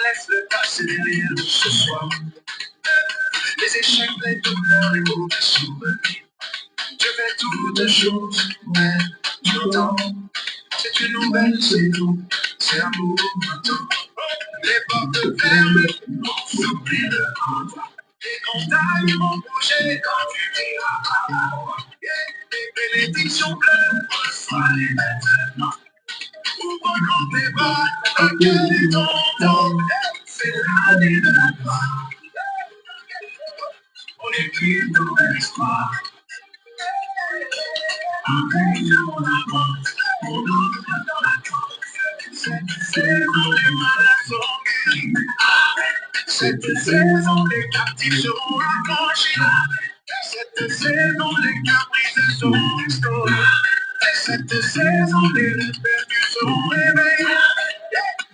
laisse le passé derrière nous ce soir. Les échecs, les douleurs, les mauvais souvenirs. Je fais toutes choses, mais j'entends. C'est une nouvelle saison, c'est l'amour maintenant. Les portes fermées, on s'oublie le contrat. Les montagnes vont bouger quand tu diras papa. Les bénédictions bleues, reçois-les maintenant. Ouvre grand tes bras, accueille ton temps. C'est l'année de la gloire. On écrit une nouvelle histoire. Encore on avance, on entre dans la cause. Cette saison, les malades sont guéris. Cette saison, les captifs seront affranchis. Cette saison, les caprices seront restaurés. Cette saison, les perdus seront réveillés.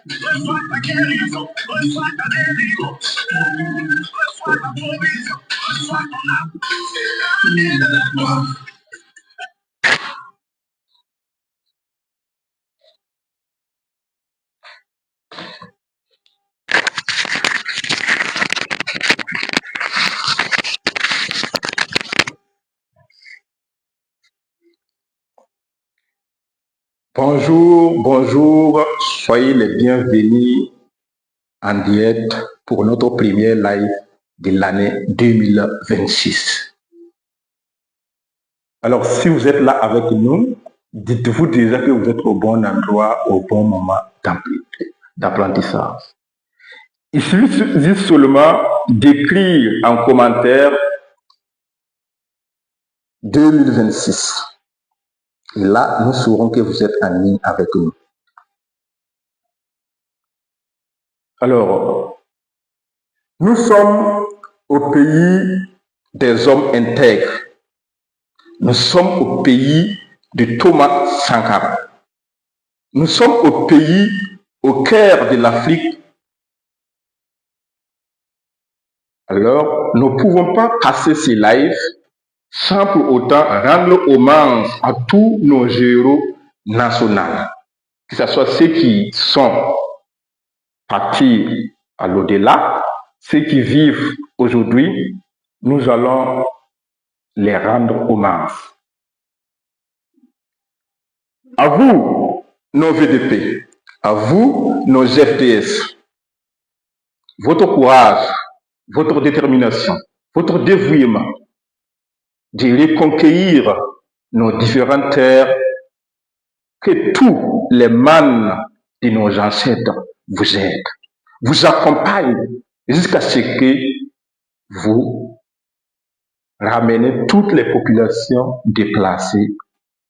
Reçois ta guérison, reçois ta délivrance, reçois ta provision, reçois ton amour. C'est l'année de la gloire. Bonjour, bonjour, soyez les bienvenus en direct pour notre premier live de l'année 2026. Alors, si vous êtes là avec nous, dites-vous déjà que vous êtes au bon endroit, au bon moment d'apprentissage. Il suffit seulement d'écrire en commentaire 2026. Et là, nous saurons que vous êtes en ligne avec nous. Alors, nous sommes au pays des hommes intègres. Nous sommes au pays de Thomas Sankara. Nous sommes au pays, au cœur de l'Afrique. Alors, nous ne pouvons pas passer ces lives sans pour autant rendre hommage à tous nos héros nationaux, que ce soit ceux qui sont partis à l'au-delà, ceux qui vivent aujourd'hui, nous allons les rendre hommage. À vous, nos VDP, à vous, nos FDS, votre courage, votre détermination, votre dévouement de reconquérir nos différentes terres, que tous les mânes de nos ancêtres vous aident, vous accompagnent jusqu'à ce que vous ramenez toutes les populations déplacées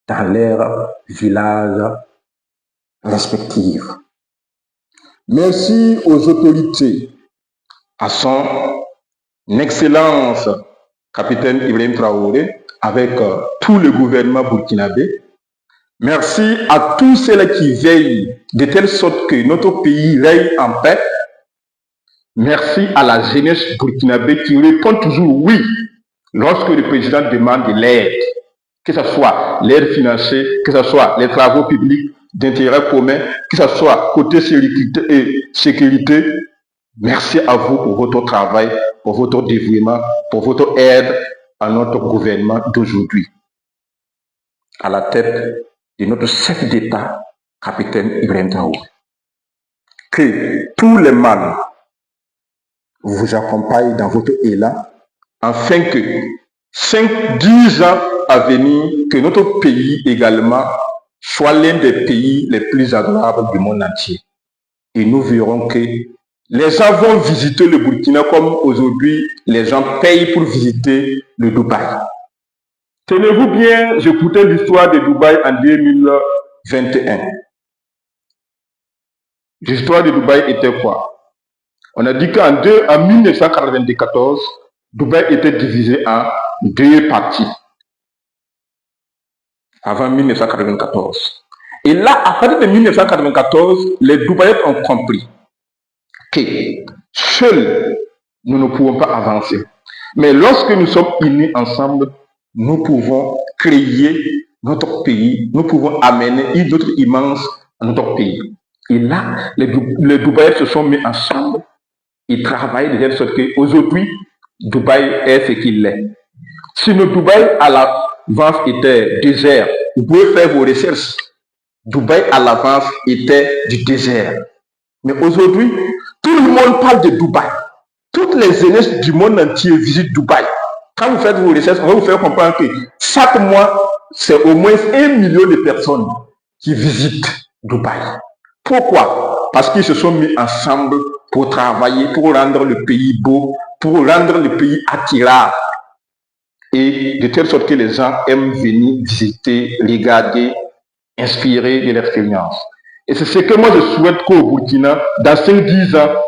dans leurs villages respectifs. Merci aux autorités, à son Excellence Capitaine Ibrahim Traoré, avec tout le gouvernement burkinabé. Merci à tous ceux qui veillent de telle sorte que notre pays règne en paix. Merci à la jeunesse burkinabé qui répond toujours oui lorsque le président demande de l'aide, que ce soit l'aide financière, que ce soit les travaux publics d'intérêt commun, que ce soit côté sécurité. Merci à vous pour votre travail, pour votre dévouement, pour votre aide à notre gouvernement d'aujourd'hui. À la tête de notre chef d'État, Capitaine Ibrahim Traoré. Que tous les mânes vous accompagnent dans votre élan, afin que 5-10 ans à venir, que notre pays également soit l'un des pays les plus adorables du monde entier. Et nous verrons que les gens vont visiter le Burkina comme aujourd'hui les gens payent pour visiter le Dubaï. Tenez-vous bien, j'écoutais l'histoire de Dubaï en 2021. L'histoire de Dubaï était quoi? On a dit qu'en 1994, Dubaï était divisé en deux parties. Avant 1994. Et là, à partir de 1994, les Dubaïens ont compris que seuls nous ne pouvons pas avancer. Mais lorsque nous sommes unis ensemble, nous pouvons créer notre pays, nous pouvons amener une autre immense à notre pays. Et là, les Dubaïs se sont mis ensemble, ils travaillent de telle sorte qu'aujourd'hui, Dubaï est ce qu'il est. Si le Dubaï à l'avance était désert, vous pouvez faire vos recherches. Dubaï à l'avance était du désert. Mais aujourd'hui, tout le monde parle de Dubaï. Toutes les jeunesses du monde entier visitent Dubaï. Quand vous faites vos recherches, on va vous faire comprendre que chaque mois, c'est au moins 1 million de personnes qui visitent Dubaï. Pourquoi? Parce qu'ils se sont mis ensemble pour travailler, pour rendre le pays beau, pour rendre le pays attirant. Et de telle sorte que les gens aiment venir visiter, regarder, inspirer de l'expérience. Et c'est ce que moi je souhaite qu'au Burkina, dans 5-10 ans,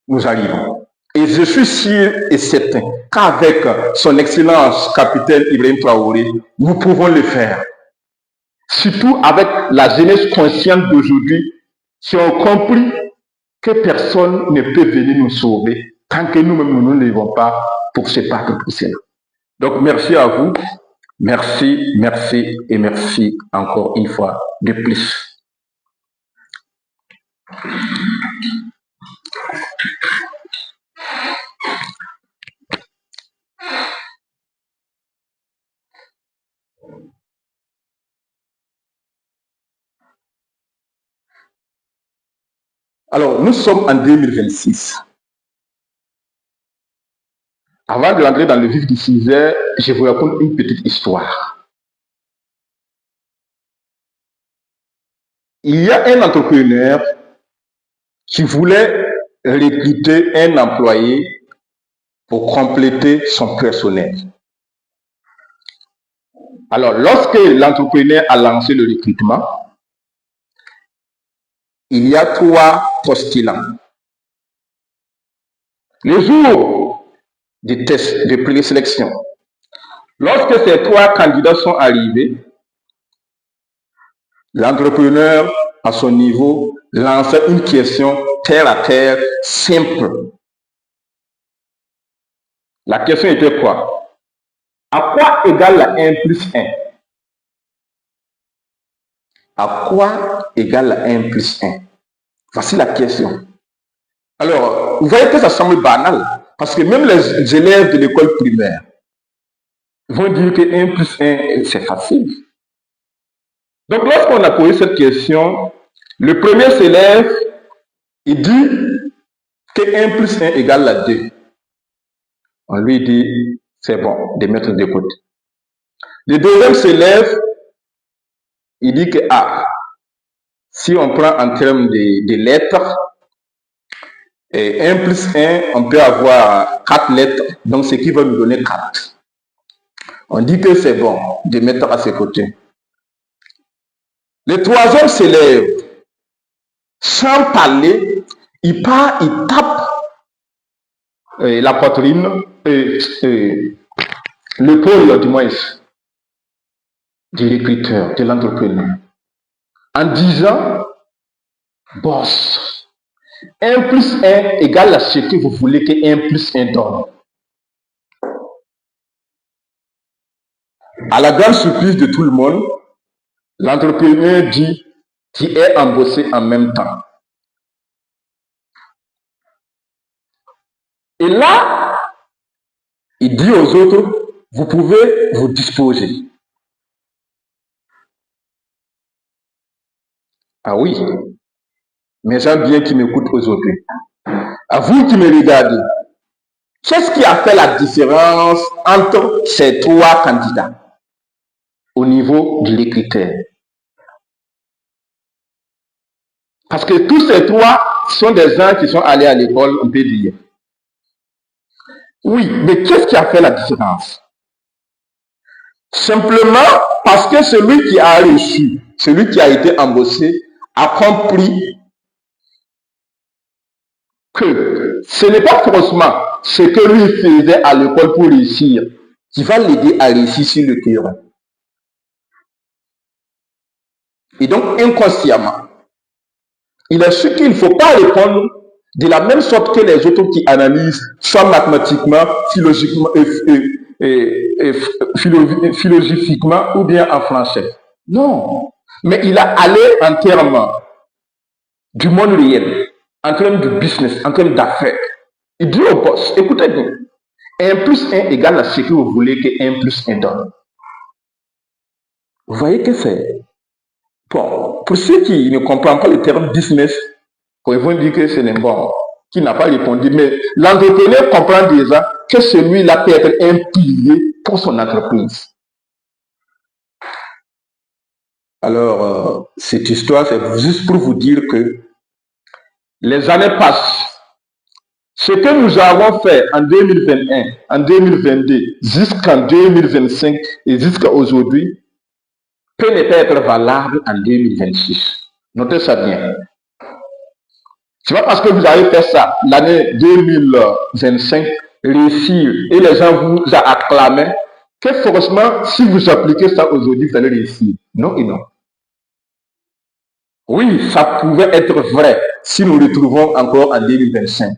nous arrivons. Et je suis sûr et certain qu'avec son excellence capitaine Ibrahim Traoré, nous pouvons le faire. Surtout avec la jeunesse consciente d'aujourd'hui, qui ont compris que personne ne peut venir nous sauver tant que nous-mêmes nous ne levons pas pour se battre pour cela. Donc merci à vous, merci, merci et merci encore une fois de plus. Alors, nous sommes en 2026. Avant de rentrer dans le vif du sujet, je vous raconte une petite histoire. Il y a un entrepreneur qui voulait recruter un employé pour compléter son personnel. Alors, lorsque l'entrepreneur a lancé le recrutement, il y a 3 postulants. Le jour des tests de présélection, lorsque ces 3 candidats sont arrivés, l'entrepreneur, à son niveau, lançait une question terre à terre, simple. La question était quoi? À quoi égale la 1 plus 1? À quoi égale la 1 plus 1? Voici la question. Alors, vous voyez que ça semble banal, parce que même les élèves de l'école primaire vont dire que 1 plus 1, c'est facile. Donc, lorsqu'on a posé cette question, le premier s'élève, il dit que 1 plus 1 égale à 2. On lui dit, c'est bon, de mettre de côté. Le deuxième s'élève, il dit que, si on prend en termes de lettres, et 1 plus 1, on peut avoir 4 lettres, donc ce qui va nous donner 4. On dit que c'est bon de mettre à ses côtés. Le troisième s'élève, sans parler, il part, il tape la poitrine, l'épaule du moins, du recruteur, de l'entrepreneur, en disant, boss, 1 plus 1 égale à ce que vous voulez que 1 plus 1 donne. À la grande surprise de tout le monde, l'entrepreneur dit qu'il est embauché en même temps. Et là, il dit aux autres, vous pouvez vous disposer. Ah oui, mes gens bien qui m'écoutent aujourd'hui, à vous qui me regardez, qu'est-ce qui a fait la différence entre ces 3 candidats au niveau du recruteur? Parce que tous ces 3 sont des gens qui sont allés à l'école, on peut dire. Oui, mais qu'est-ce qui a fait la différence? Simplement parce que celui qui a reçu, celui qui a été embauché, a compris que ce n'est pas forcément ce que lui faisait à l'école pour réussir qui va l'aider à réussir sur le terrain. Et donc, inconsciemment, il a su qu'il ne faut pas répondre de la même sorte que les autres qui analysent, soit mathématiquement, philosophiquement ou bien en français. Non. Mais il a allé en termes du monde réel, en termes de business, en termes d'affaires. Il dit au boss, écoutez bien, 1 plus 1 égale à ce que vous voulez que 1 plus 1 donne. Vous voyez que c'est... Bon, pour ceux qui ne comprennent pas le terme business, ils vont dire que c'est un bon, qui n'a pas répondu, mais l'entrepreneur comprend déjà que celui-là peut être un pilier pour son entreprise. Alors, cette histoire, c'est juste pour vous dire que les années passent. Ce que nous avons fait en 2021, en 2022, jusqu'en 2025 et jusqu'à aujourd'hui, peut ne pas être valable en 2026. Notez ça bien. C'est pas parce que vous avez fait ça l'année 2025, réussir, et les gens vous a acclamé, que forcément, si vous appliquez ça aujourd'hui, vous allez réussir. Non et non. Oui, ça pouvait être vrai si nous le trouvons encore en 2025.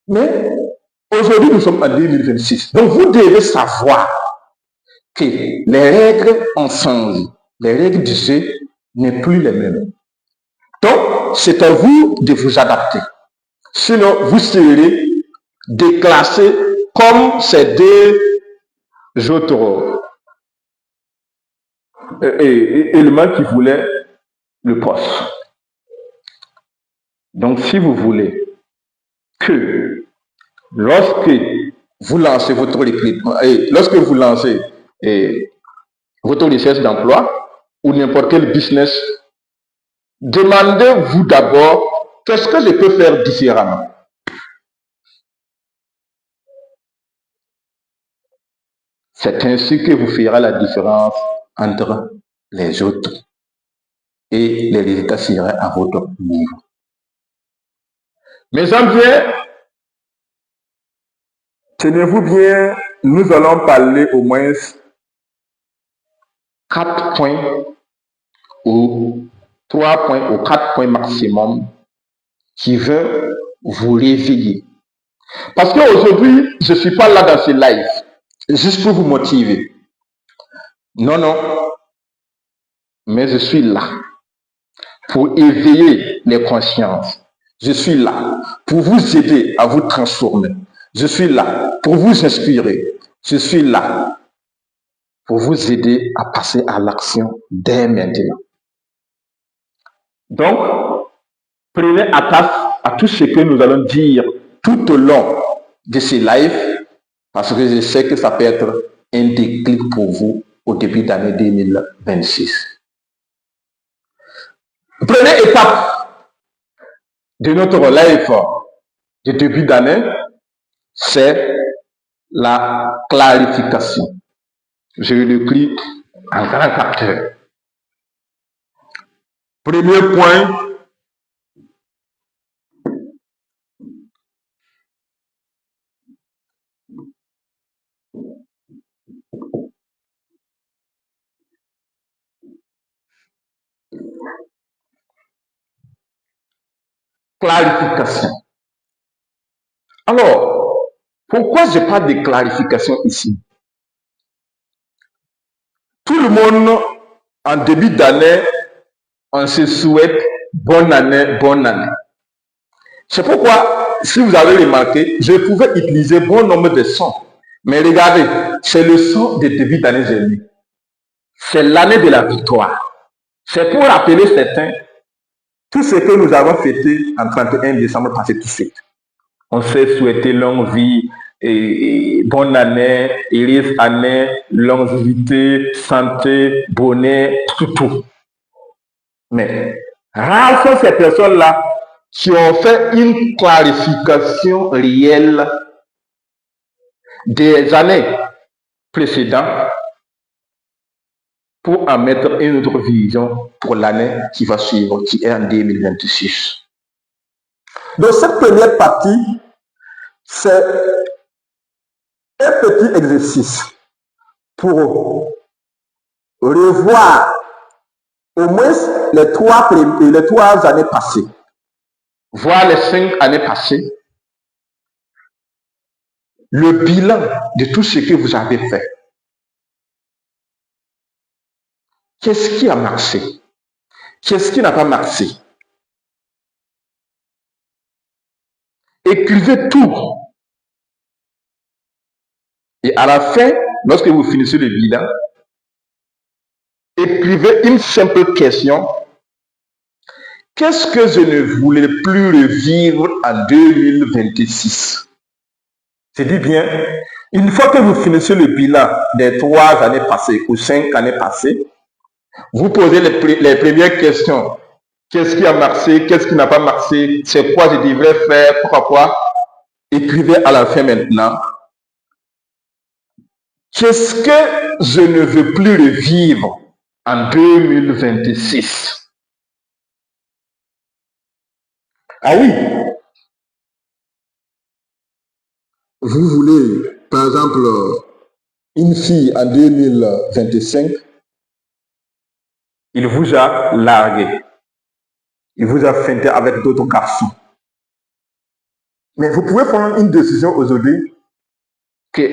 Mais aujourd'hui, nous sommes en 2026. Donc, vous devez savoir que les règles ont changé. Les règles du jeu n'est plus les mêmes. Donc, c'est à vous de vous adapter. Sinon, vous serez déclassé comme ces deux autres éléments qui voulaient le poste. Donc, si vous voulez que lorsque vous lancez votre recrutement, et lorsque vous lancez votre recherche d'emploi ou n'importe quel business, demandez-vous d'abord qu'est-ce que je peux faire différemment. C'est ainsi que vous ferez la différence entre les autres et les résultats seraient à votre niveau. Mes amis, tenez-vous bien, nous allons parler au moins 4 points ou 3 points ou 4 points maximum qui veulent vous réveiller. Parce qu'aujourd'hui, je ne suis pas là dans ce live, juste pour vous motiver. Non, non. Mais je suis là pour éveiller les consciences. Je suis là pour vous aider à vous transformer. Je suis là pour vous inspirer. Je suis là pour vous aider à passer à l'action dès maintenant. Donc, prenez attache à tout ce que nous allons dire tout au long de ces lives, parce que je sais que ça peut être un déclic pour vous au début d'année 2026. Première étape de notre live de début d'année, c'est la clarification. Je l'écris en grand caractère. Premier point, clarification. Alors, pourquoi je parle de clarification ici? Tout le monde, en début d'année, on se souhaite bonne année, bonne année. C'est pourquoi, si vous avez remarqué, je pouvais utiliser bon nombre de sons. Mais regardez, c'est le son de début d'année que j'ai mis. C'est l'année de la victoire. C'est pour rappeler certains tout ce que nous avons fêté en 31 décembre passé tout de suite. On s'est souhaité longue vie, et bonne année, heureuse année, longévité, santé, bonheur, tout. Mais rares sont ces personnes-là qui ont fait une clarification réelle des années précédentes pour en mettre une autre vision pour l'année qui va suivre, qui est en 2026. Donc cette première partie, c'est un petit exercice pour revoir au moins les trois années passées. voir les 5 années passées, le bilan de tout ce que vous avez fait. Qu'est-ce qui a marché? Qu'est-ce qui n'a pas marché? Écrivez tout. Et à la fin, lorsque vous finissez le bilan, écrivez une simple question. Qu'est-ce que je ne voulais plus revivre en 2026? C'est dit bien, une fois que vous finissez le bilan des 3 années passées ou 5 années passées, vous posez les premières questions. Qu'est-ce qui a marché? Qu'est-ce qui n'a pas marché? C'est quoi je devrais faire? Pourquoi? Écrivez à la fin maintenant. Qu'est-ce que je ne veux plus revivre en 2026? Ah oui, vous voulez, par exemple, une fille en 2025, il vous a largué, il vous a feinté avec d'autres garçons. Mais vous pouvez prendre une décision aujourd'hui que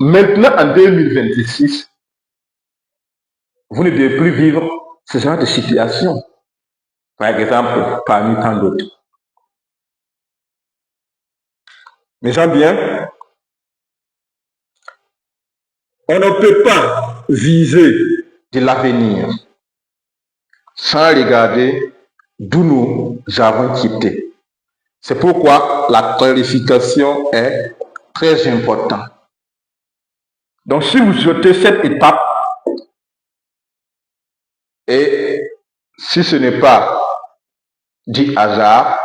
maintenant, en 2026, vous ne devez plus vivre ce genre de situation. Par exemple, parmi tant d'autres. Mais j'aime bien, on ne peut pas viser de l'avenir sans regarder d'où nous avons quitté. C'est pourquoi la clarification est très importante. Donc, si vous sautez cette étape, et si ce n'est pas du hasard,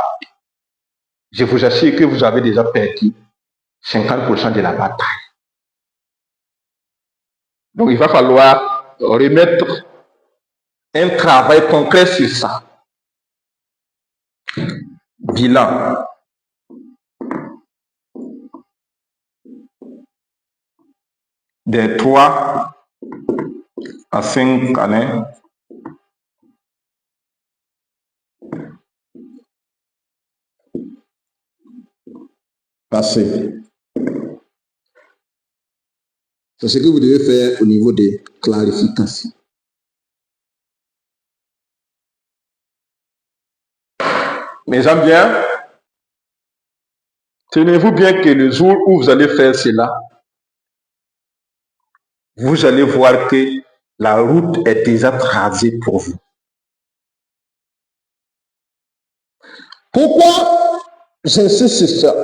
je vous assure que vous avez déjà perdu 50% de la bataille. Donc, il va falloir remettre un travail concret sur ça. Bilan. Des 3 à 5 années passées. C'est ce que vous devez faire au niveau des clarifications. Mais j'aime bien, tenez-vous bien que le jour où vous allez faire cela, vous allez voir que la route est déjà tracée pour vous. Pourquoi j'insiste sur ça?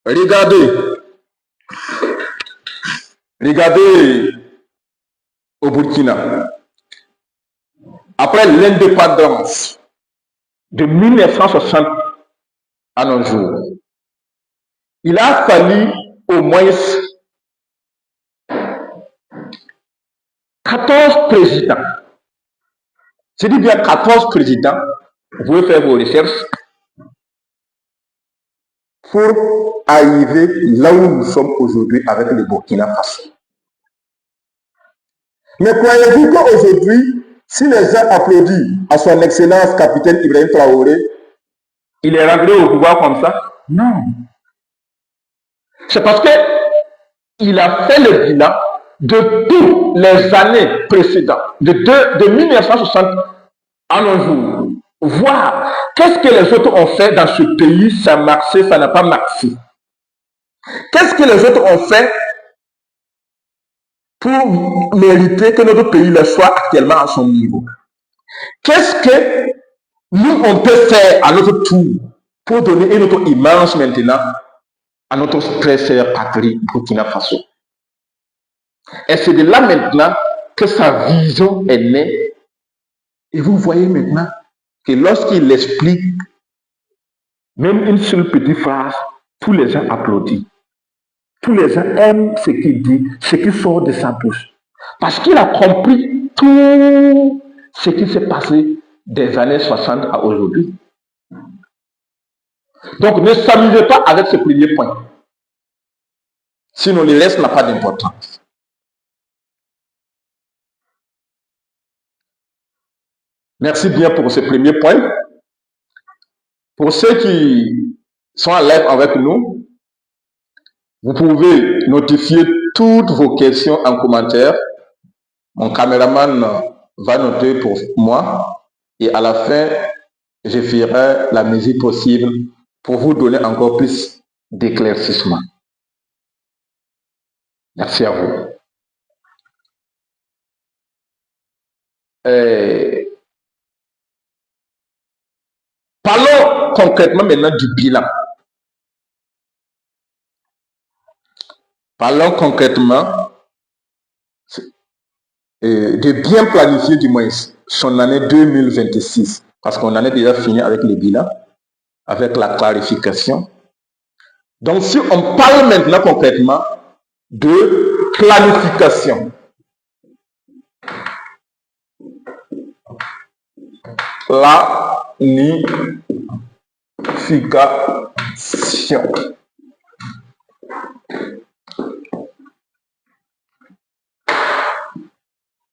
Regardez au Burkina. Après l'indépendance de 1960 à nos jours, il a fallu au moins 14 présidents. Je dis bien 14 présidents. Vous pouvez faire vos recherches pour arriver là où nous sommes aujourd'hui avec le Burkina Faso. Mais croyez-vous qu'aujourd'hui, si les gens applaudissent à son excellence capitaine Ibrahim Traoré, il est rentré au pouvoir comme ça? Non. C'est parce qu'il a fait le bilan de toutes les années précédentes, de 1960 à nos jours, voir qu'est-ce que les autres ont fait dans ce pays, ça a marché, ça n'a pas marché. Qu'est-ce que les autres ont fait pour mériter que notre pays le soit actuellement à son niveau? Qu'est-ce que nous, on peut faire à notre tour pour donner une autre image maintenant à notre très chère patrie Burkina Faso? Et c'est de là maintenant que sa vision est née. Et vous voyez maintenant que lorsqu'il explique même une seule petite phrase, tous les gens applaudissent. Tous les gens aiment ce qu'il dit, ce qui sort de sa bouche. Parce qu'il a compris tout ce qui s'est passé des années 60 à aujourd'hui. Donc ne s'amusez pas avec ce premier point. Sinon le reste n'a pas d'importance. Merci bien pour ce premier point. Pour ceux qui sont en live avec nous, vous pouvez notifier toutes vos questions en commentaire. Mon caméraman va noter pour moi et à la fin, je ferai la mesure possible pour vous donner encore plus d'éclaircissement. Merci à vous. Parlons concrètement maintenant du bilan. Parlons concrètement de bien planifier du moins son année 2026. Parce qu'on en est déjà fini avec le bilan, avec la clarification. Donc si on parle maintenant concrètement de planification. Planification.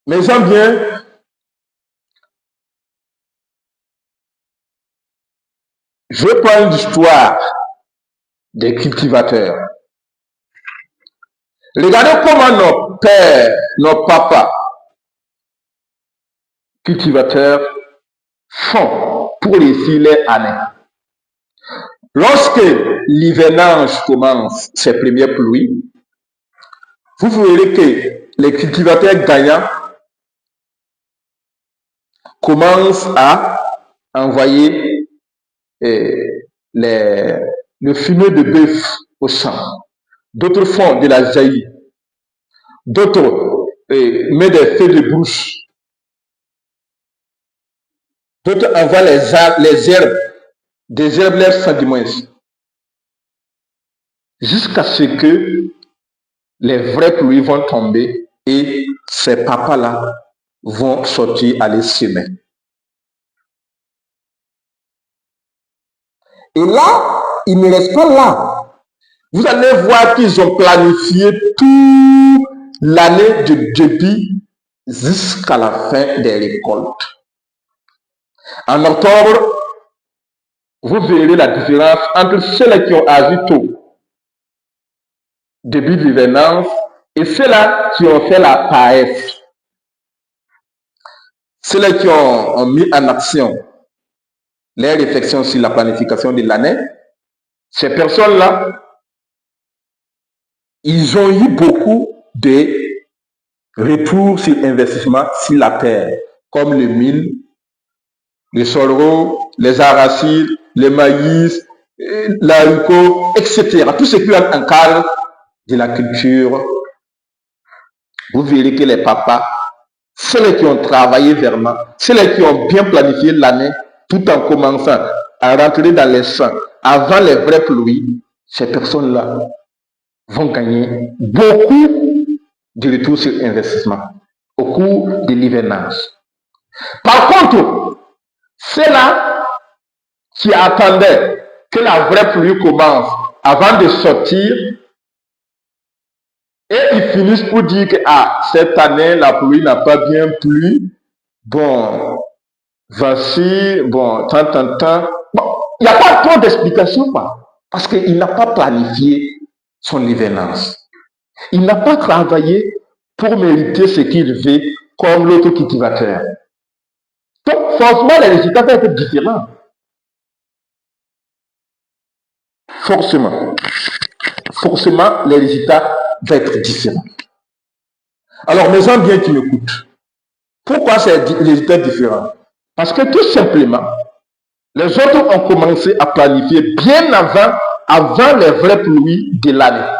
Mais j'aime bien je parle d'histoire des cultivateurs. Regardez comment nos pères, nos papas cultivateurs font pour réussir les années. Lorsque l'hivernage commence, ses premières pluies, vous verrez que les cultivateurs gagnants commencent à envoyer le fumier de bœuf au champ. D'autres font de la jaillie. D'autres mettent des feux de brousse. D'autres envoient les herbes, des herbes sans du moins. Jusqu'à ce que les vraies pluies vont tomber et ces papas-là vont sortir aller semer. Et là, il ne reste pas là. Vous allez voir qu'ils ont planifié toute l'année de début jusqu'à la fin des récoltes. En octobre, vous verrez la différence entre ceux qui ont agi tôt, début d'hivernage, et ceux-là qui ont fait la paresse. Ceux-là qui ont mis en action les réflexions sur la planification de l'année, ces personnes-là, ils ont eu beaucoup de retours sur investissement sur la terre, comme le mil, le sorgho, les arachides, le maïs, l'haricot, etc. Tout ce qui encadre de la culture. Vous verrez que les papas, ceux qui ont travaillé vraiment, ceux qui ont bien planifié l'année, tout en commençant à rentrer dans les champs avant les vraies pluies, ces personnes-là vont gagner beaucoup de retours sur investissement au cours de l'hivernage. Par contre, ceux-là qui attendaient que la vraie pluie commence avant de sortir, et ils finissent pour dire que cette année, la pluie n'a pas bien plu. Bon, voici, bon, tant. Bon, il n'y a pas trop d'explications, parce qu'il n'a pas planifié son hivernage. Il n'a pas travaillé pour mériter ce qu'il veut comme l'autre cultivateur. Donc, forcément, les résultats vont être différents. Forcément, les résultats vont être différents. Alors, mes gens bien qui m'écoutent, pourquoi c'est des résultats différents? Parce que tout simplement, les autres ont commencé à planifier bien avant les vraies pluies de l'année.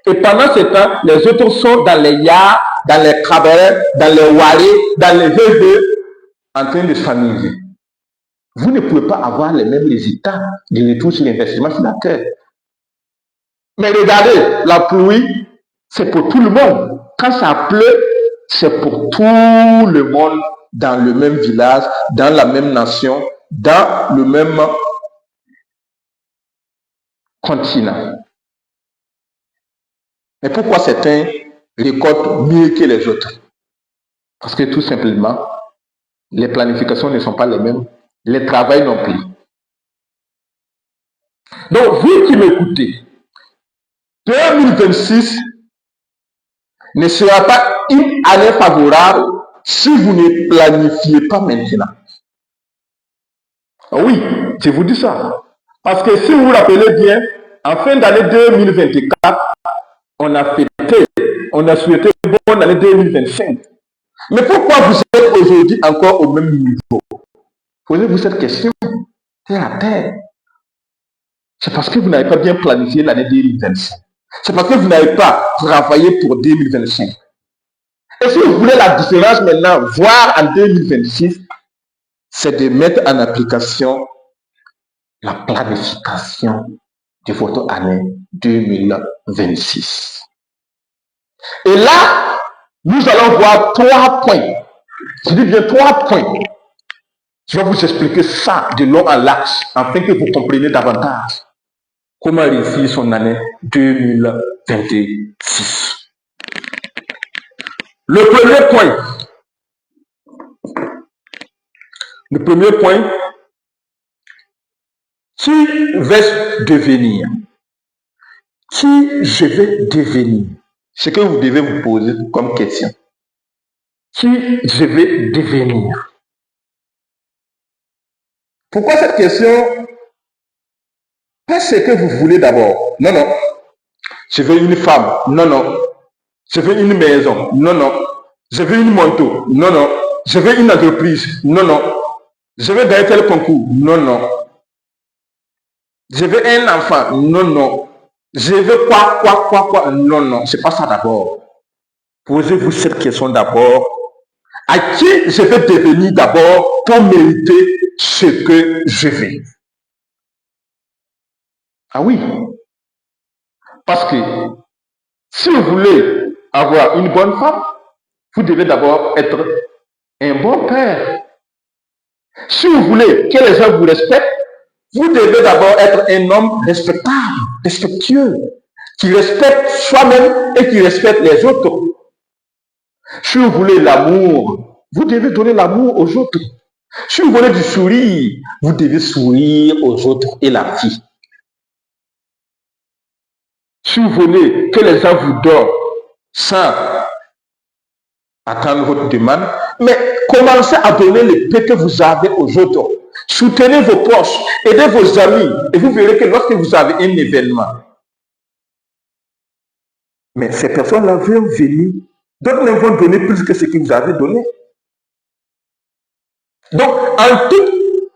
Et pendant ce temps, les autres sont dans les yards, dans les cabarets, dans les warés, dans les VV, en train de s'amuser. Vous ne pouvez pas avoir les mêmes résultats de retour sur l'investissement sur la terre. Mais regardez, la pluie, c'est pour tout le monde. Quand ça pleut, c'est pour tout le monde dans le même village, dans la même nation, dans le même continent. Mais pourquoi certains récoltent mieux que les autres? Parce que tout simplement, Les planifications ne sont pas les mêmes. Les travails non plus. Donc, vous qui m'écoutez, 2026 ne sera pas une année favorable si vous ne planifiez pas maintenant. Oui, je vous dis ça. Parce que si vous vous rappelez bien, en fin d'année 2024, on a souhaité bonne année 2025. Mais pourquoi vous êtes aujourd'hui encore au même niveau? Posez-vous cette question. Terre à terre. C'est parce que vous n'avez pas bien planifié l'année 2025. C'est parce que vous n'avez pas travaillé pour 2025. Et si vous voulez la différence maintenant, voir en 2026, c'est de mettre en application la planification de votre année 2026. Et là, nous allons voir 3 points. Je dis bien 3 points. Je vais vous expliquer ça de long en large, afin que vous compreniez davantage comment réussir son année 2026. Le premier point, qui vais-je devenir? Qui je vais devenir? Ce que vous devez vous poser comme question. Qui je vais devenir? Pourquoi cette question? Pas ce que vous voulez d'abord. Non, non. Je veux une femme. Non, non. Je veux une maison. Non, non. Je veux une moto. Non, non. Je veux une entreprise. Non, non. Je veux d'un tel concours. Non, non. Je veux un enfant. Non, non. Je veux quoi. Non, non. C'est pas ça d'abord. Posez-vous cette question d'abord. À qui je vais devenir d'abord pour mériter ce que je veux? Ah oui. Parce que si vous voulez avoir une bonne femme, vous devez d'abord être un bon père. Si vous voulez que les gens vous respectent, vous devez d'abord être un homme respectable, respectueux, qui respecte soi-même et qui respecte les autres. Si vous voulez l'amour, vous devez donner l'amour aux autres. Si vous voulez du sourire, vous devez sourire aux autres et la vie. Si vous voulez que les gens vous donnent sans attendre votre demande, mais commencez à donner le peu que vous avez aux autres. Soutenez vos proches, aidez vos amis, et vous verrez que lorsque vous avez un événement, mais ces personnes-là vont venir, d'autres ne vont donner plus que ce que vous avez donné. Donc, en tout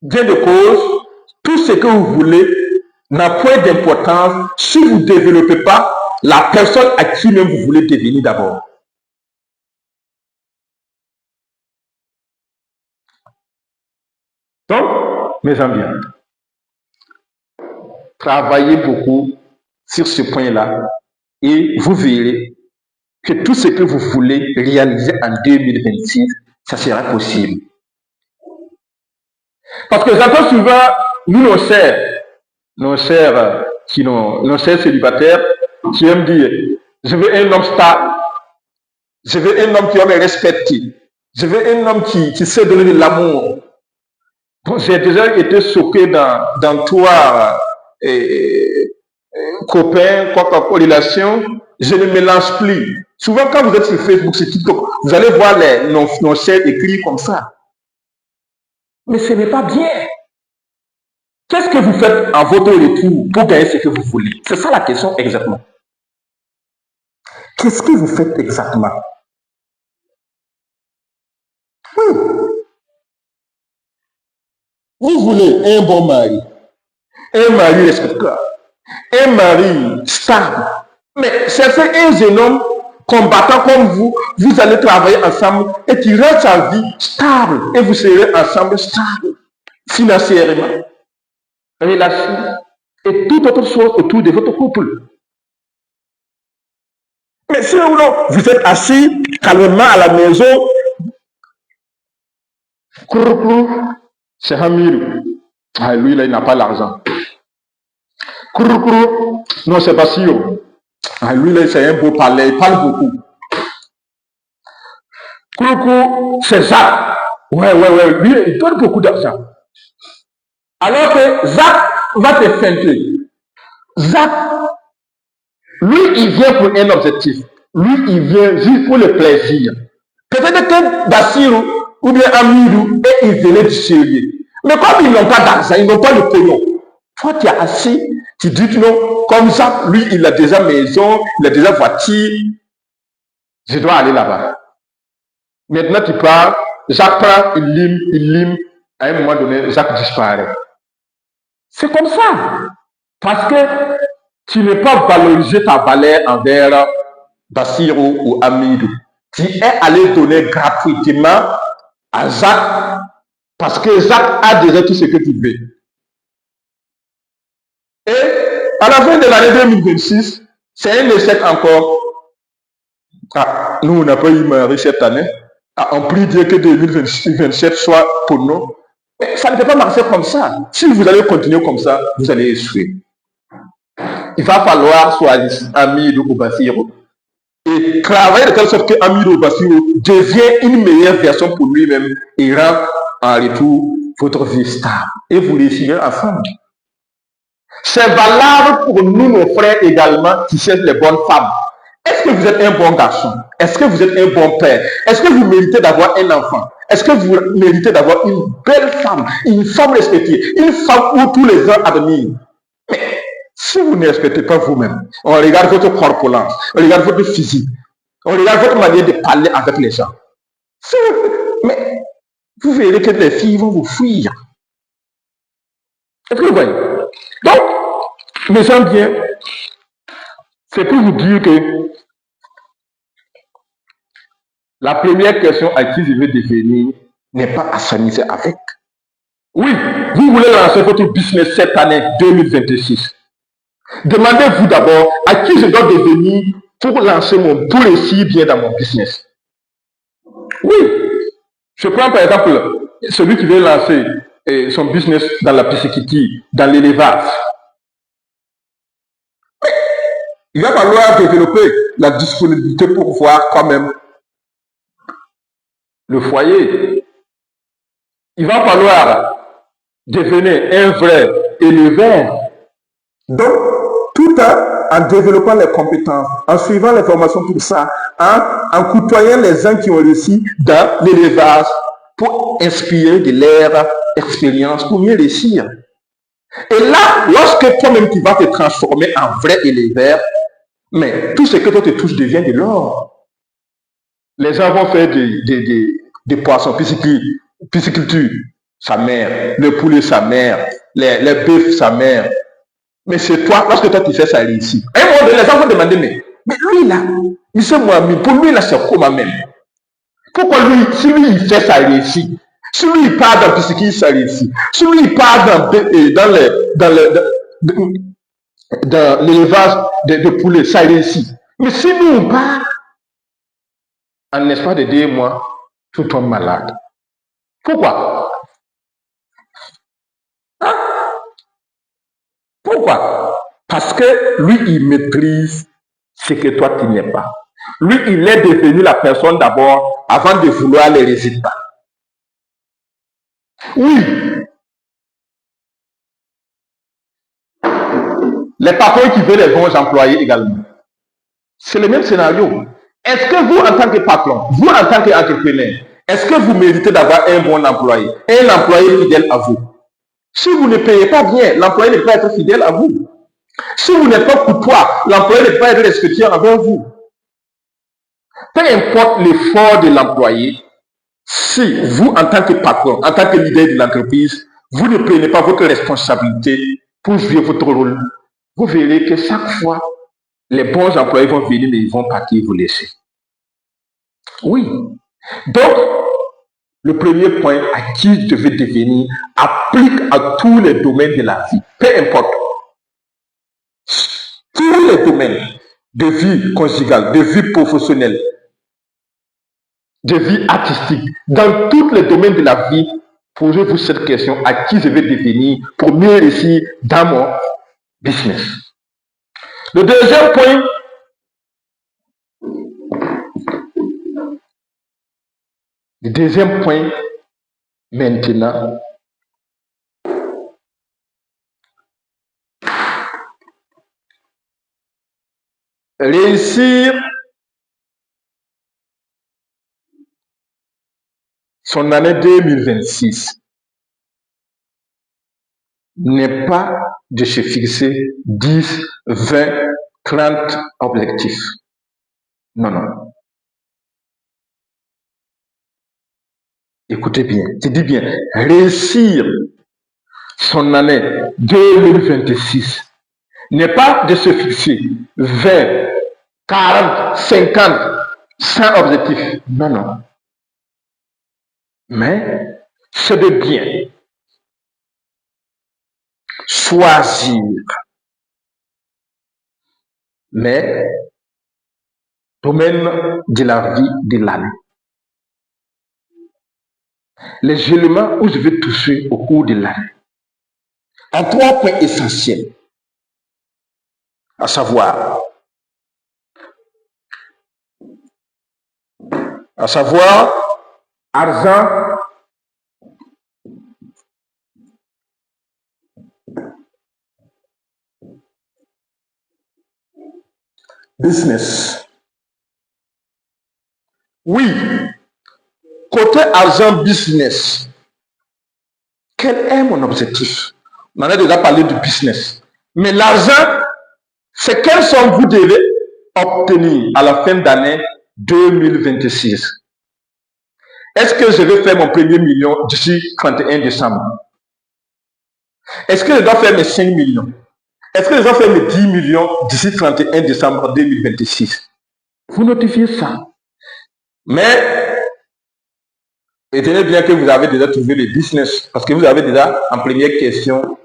bien de cause, tout ce que vous voulez n'a point d'importance si vous ne développez pas la personne à qui même vous voulez devenir d'abord. Donc, mes amis, travaillez beaucoup sur ce point-là et vous verrez que tout ce que vous voulez réaliser en 2026, ça sera possible. Parce que j'entends souvent, nous, nos chers célibataires, qui aiment dire, je veux un homme stable, je veux un homme qui va me respecter, je veux un homme qui sait donner de l'amour. Bon, j'ai déjà été choqué dans toi, copains, relation, je ne mélange plus. Souvent, quand vous êtes sur Facebook, sur TikTok, vous allez voir nos chers écrits comme ça. Mais ce n'est pas bien. Qu'est-ce que vous faites en votre retour pour gagner ce que vous voulez? C'est ça la question exactement. Qu'est-ce que vous faites exactement? Vous voulez un bon mari, un mari respectable, un mari stable. Mais cherchez un jeune homme combattant comme vous allez travailler ensemble et qui rend sa vie stable et vous serez ensemble stable financièrement, relation et toute autre chose autour de votre couple. Mais si vous êtes assis calmement à la maison, c'est Hamir. Ah, lui, là, il n'a pas l'argent. Non, c'est Bassio. Ah, lui, là, c'est un beau palais, il parle beaucoup. C'est Jacques. Ouais, lui, il donne beaucoup d'argent. Alors que Zach va te feinter. Zach, lui, il vient pour un objectif. Lui, il vient juste pour le plaisir. Peut-être que Bassirou ou bien Amidou, et ils venaient du sérieux. Mais comme ils n'ont pas d'argent, ils n'ont pas de pognon. Toi, tu es assis, tu dis que non, comme Zach, lui, il a déjà maison, il a déjà voiture. Je dois aller là-bas. Maintenant, tu pars, Jacques prend, il lime, à un moment donné, Jacques disparaît. C'est comme ça. Parce que tu n'es pas valorisé ta valeur envers Bassirou ou Amidou. Tu es allé donner gratuitement à Jacques parce que Jacques a déjà tout ce que tu veux. Et à la fin de l'année 2026, c'est un échec encore. Ah, nous, on n'a pas eu Marie cette année. Ah, on prie Dieu que 2027 soit pour nous. Mais ça ne peut pas marcher comme ça. Si vous allez continuer comme ça, vous allez échouer. Il va falloir choisir Amidou ou Bassirou et travailler de telle sorte que Amidou ou Bassirou devient une meilleure version pour lui-même et rend en retour votre vie stable. Et vous réussirez ensemble. C'est valable pour nous, nos frères également, qui cherchent les bonnes femmes. Est-ce que vous êtes un bon garçon? Est-ce que vous êtes un bon père? Est-ce que vous méritez d'avoir un enfant? Est-ce que vous méritez d'avoir une belle femme, une femme respectée, une femme où tous les gens admirent? Mais si vous ne respectez pas vous-même, on regarde votre corpulence, on regarde votre physique, on regarde votre manière de parler avec les gens. Mais vous verrez que les filles vont vous fuir. Est-ce que vous voyez? Donc, mes gens bien, c'est pour vous dire que la première question à qui je veux devenir n'est pas à s'amuser avec. Oui, vous voulez lancer votre business cette année 2026. Demandez-vous d'abord à qui je dois devenir pour réussir bien dans mon business. Oui, je prends par exemple celui qui veut lancer son business dans la pisciculture, dans l'élevage. Il va falloir développer la disponibilité pour voir quand même le foyer. Il va falloir devenir un vrai éleveur. Donc, tout en développant les compétences, en suivant les formations pour ça, en côtoyant les gens qui ont réussi dans l'élevage pour inspirer de leur expérience pour mieux réussir. Et là, lorsque toi-même tu vas te transformer en vrai éleveur, mais tout ce que toi tu touches devient de l'or. Les gens vont faire des poissons, pisciculture, sa mère, le poulet, sa mère, les bœufs, sa mère. Mais c'est toi, lorsque toi tu fais ça ici. À un moment donné, les gens vont demander, mais lui là, il sait moi, pour lui là, c'est comment même? Pourquoi lui, si lui il fait ça ici, si lui il part dans pisciculture, ça réussit, si lui il part dans l'élevage de poulets, ça réussit. Mais si nous on part, en l'espace de 2 mois, tout tombe malade. Pourquoi? Hein? Pourquoi? Parce que lui, il maîtrise ce que toi, tu n'es pas. Lui, il est devenu la personne d'abord avant de vouloir les résultats. Oui. Les patrons qui veulent les bons employés également. C'est le même scénario. Est-ce que vous, en tant que patron, vous, en tant qu'entrepreneur, est-ce que vous méritez d'avoir un bon employé, un employé fidèle à vous? Si vous ne payez pas bien, l'employé ne peut pas être fidèle à vous. Si vous n'êtes pas courtois, l'employé ne peut pas être respectueux envers vous. Peu importe l'effort de l'employé, si vous, en tant que patron, en tant que leader de l'entreprise, vous ne prenez pas votre responsabilité pour jouer votre rôle, vous verrez que chaque fois, les bons employés vont venir, mais ils vont partir vous laisser. Oui. Donc, le premier point à qui je devais devenir applique à tous les domaines de la vie, peu importe. Tous les domaines de vie conjugale, de vie professionnelle, de vie artistique, dans tous les domaines de la vie, posez-vous cette question, à qui je vais devenir pour mieux réussir dans mon business. Le deuxième point, maintenant, réussir son année 2026 n'est pas de se fixer 10, 20, 30 objectifs. Non, non. Écoutez bien, je dis bien, réussir son année 2026 n'est pas de se fixer 20, 40, 50, 100 objectifs. Non, non. Mais c'est de bien choisir, mais domaine de la vie de l'année. Les éléments où je vais toucher au cours de l'année. En 3 points essentiels, à savoir argent, business. Oui, côté argent business, quel est mon objectif? On en a déjà parlé du business. Mais l'argent, c'est quelle somme vous devez obtenir à la fin d'année 2026. Est-ce que je vais faire mon premier million d'ici 31 décembre? Est-ce que je dois faire mes 5 millions? Est-ce que je dois faire mes 10 millions d'ici 31 décembre 2026? Vous notifiez ça. Mais retenez bien que vous avez déjà trouvé le business, parce que vous avez déjà en première question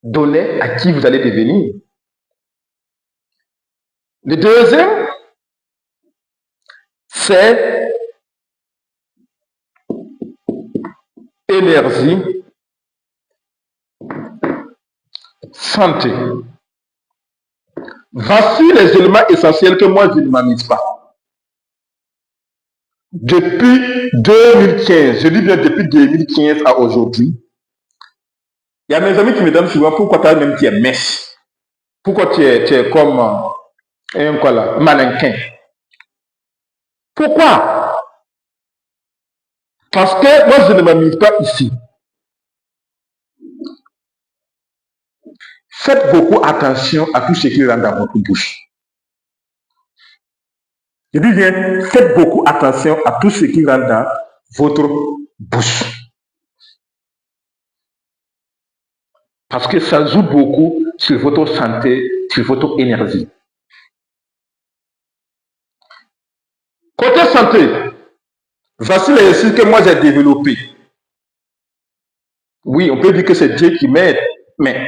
donné à qui vous allez devenir. Le deuxième, c'est énergie, santé. Voici les éléments essentiels que moi je ne m'amuse pas. Depuis 2015, je dis bien depuis 2015 à aujourd'hui, il y a mes amis qui me demandent souvent pourquoi toi même tu es mèche. Pourquoi tu es comme un mannequin. Pourquoi? Parce que moi je ne m'amuse pas ici. Faites beaucoup attention à tout ce qui rentre dans votre bouche. Je dis bien, faites beaucoup attention à tout ce qui rentre dans votre bouche. Parce que ça joue beaucoup sur votre santé, sur votre énergie. Côté santé, voici les exercices que moi j'ai développés. Oui, on peut dire que c'est Dieu qui m'aide, mais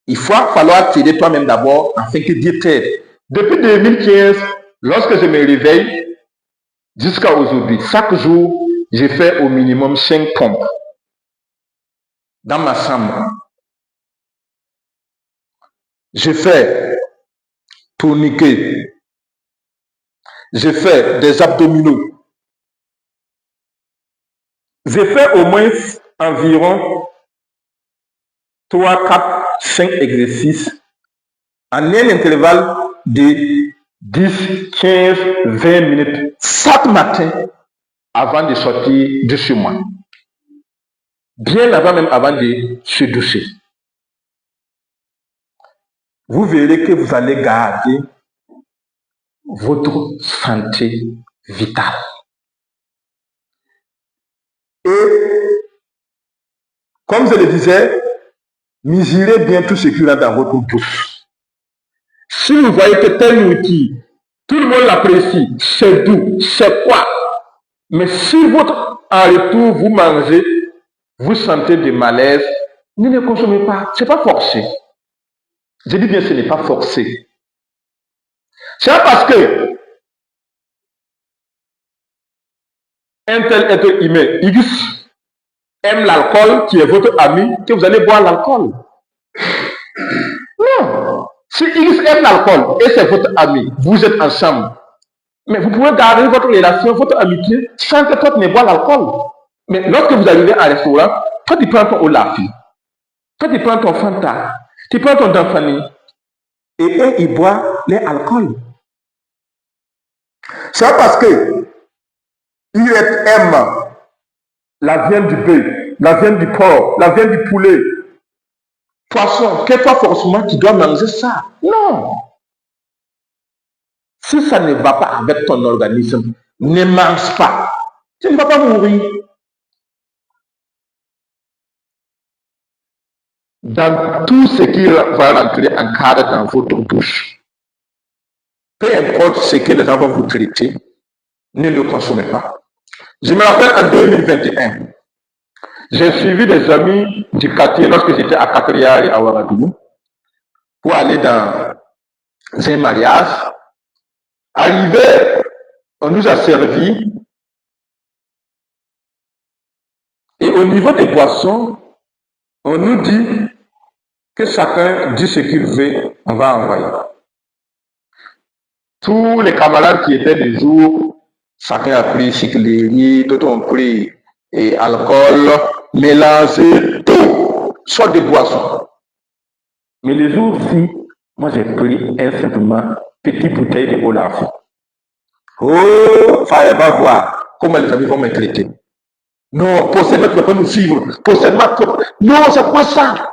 il va falloir t'aider toi-même d'abord afin que Dieu t'aide. Depuis 2015, lorsque je me réveille, jusqu'à aujourd'hui, chaque jour, j'ai fait au minimum 5 pompes dans ma chambre. J'ai fait tourniquet. J'ai fait des abdominaux. J'ai fait au moins environ 3, 4, 5 exercices en un intervalle de 10, 15, 20 minutes chaque matin avant de sortir de chez moi. Bien avant même avant de se doucher. Vous verrez que vous allez garder votre santé vitale. Et comme je le disais, mesurez bien tout ce qui est dans votre bouche. Si vous voyez que tel outil, tout le monde l'apprécie, c'est doux, c'est quoi? Mais si en retour vous mangez, vous sentez des malaises, ne consommez pas. Ce n'est pas forcé. Je dis bien ce n'est pas forcé. C'est parce que un tel être humain X aime l'alcool qui est votre ami que vous allez boire l'alcool. Non. Si X aime l'alcool et c'est votre ami, vous êtes ensemble. Mais vous pouvez garder votre relation, votre amitié sans que toi ne bois l'alcool. Mais lorsque vous arrivez à un restaurant, toi tu prends ton Olafi, toi tu prends ton Fanta, tu prends ton Danfani, et eux ils boivent les alcools. C'est parce que ils aiment la viande du bœuf, la viande du porc, la viande du poulet, poisson, que toi forcément tu dois manger ça. Non. Si ça ne va pas avec ton organisme, ne mange pas. Tu ne vas pas mourir. Dans tout ce qui va rentrer en cadre dans votre bouche, peu importe ce que les gens vont vous traiter, ne le consommez pas. Je me rappelle en 2021, j'ai suivi des amis du quartier lorsque j'étais à Catriari à Ouagadougou pour aller dans un mariage. Arrivé, on nous a servi et au niveau des boissons, on nous dit que chacun dit ce qu'il veut, on va envoyer. Tous les camarades qui étaient des jours, chacun a pris cyclerie, d'autres ont pris et alcool, mélangé, tout, soit des boissons. Mais les jours-ci, moi j'ai pris un simplement petite bouteille de Olaf. Oh, fallait pas voir comment les amis vont me traiter. Non, possédement, tu ne peux pas nous suivre. Possédement, non, c'est quoi ça?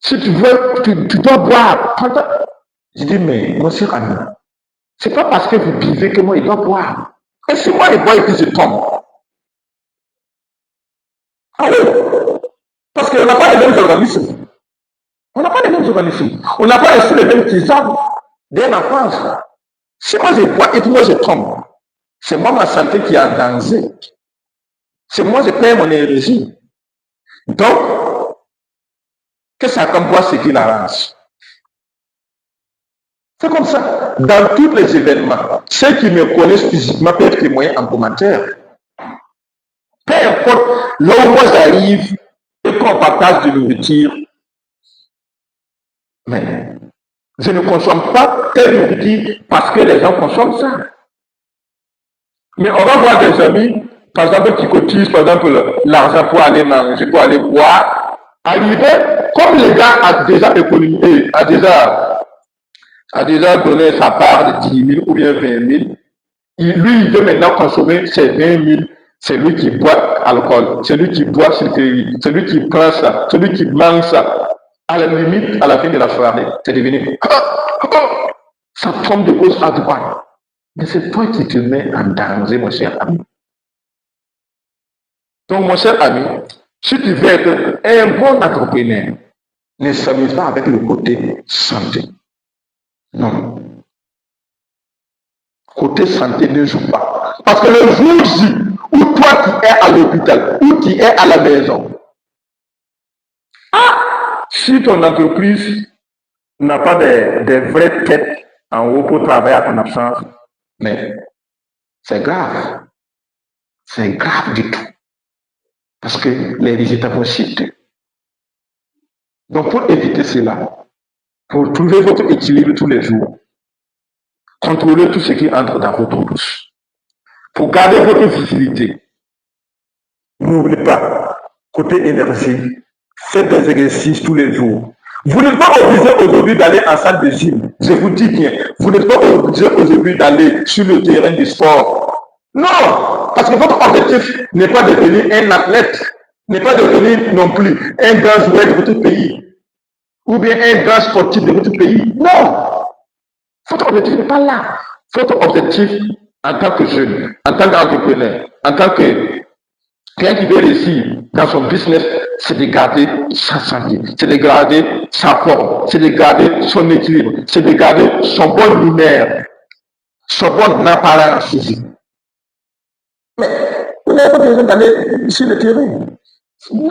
Si tu veux, tu dois boire. Je dis, mais mon cher ami, c'est pas parce que vous buvez que moi, il dois boire. Et si moi, il boit et puis je tombe. Ah oui, parce qu'on n'a pas les mêmes organismes. On n'a pas les mêmes organismes. On n'a pas reçu les mêmes tisanes dès l'enfance. Si moi, je bois et puis moi, je tombe, c'est moi, ma santé qui est en danger. C'est moi, je perds mon énergie. Donc, que chacun boit ce qu'il arrange. C'est comme ça. Dans tous les événements, ceux qui me connaissent physiquement peuvent témoigner en commentaire. Peu importe là où moi j'arrive et qu'on partage de nourriture, mais je ne consomme pas telle nourriture parce que les gens consomment ça. Mais on va voir des amis, par exemple, qui cotisent, par exemple, l'argent pour aller manger, pour aller boire, arriver, comme le gars a déjà économisé, a déjà donné sa part de 10 000 ou bien 20 000, lui, il veut maintenant consommer ses 20 000, c'est lui qui boit alcool, c'est lui qui boit sucrerie, c'est lui qui prend ça, c'est lui qui mange ça. À la limite, à la fin de la soirée, c'est devenu ça tombe de gauche à droite. Mais c'est toi qui te mets en danger, mon cher ami. Donc, mon cher ami, si tu veux être un bon entrepreneur, ne s'amuse pas avec le côté santé. Non. Côté santé ne joue pas. Parce que le jour où toi tu es à l'hôpital, où tu es à la maison, si ton entreprise n'a pas des vraies têtes en haut pour travailler à ton absence, mais c'est grave. C'est grave du tout. Parce que les résultats vont chuter. Donc pour éviter cela, pour trouver votre équilibre tous les jours, contrôlez tout ce qui entre dans votre bouche. Pour garder votre facilité, n'oubliez pas, côté énergie, faites des exercices tous les jours. Vous n'êtes pas obligé aujourd'hui d'aller en salle de gym. Je vous dis bien, vous n'êtes pas obligé aujourd'hui d'aller sur le terrain du sport. Non, parce que votre objectif n'est pas de devenir un athlète, n'est pas de devenir non plus un grand joueur de votre pays, ou bien un grand sportif de votre pays. Non, votre objectif n'est pas là. Votre objectif en tant que jeune, en tant qu'entrepreneur, en tant que quelqu'un qui veut réussir dans son business, c'est de garder sa santé, c'est de garder sa forme, c'est de garder son équilibre, c'est de garder son bon lumière, son bon apparence physique. Mais vous n'avez pas besoin d'aller sur le terrain.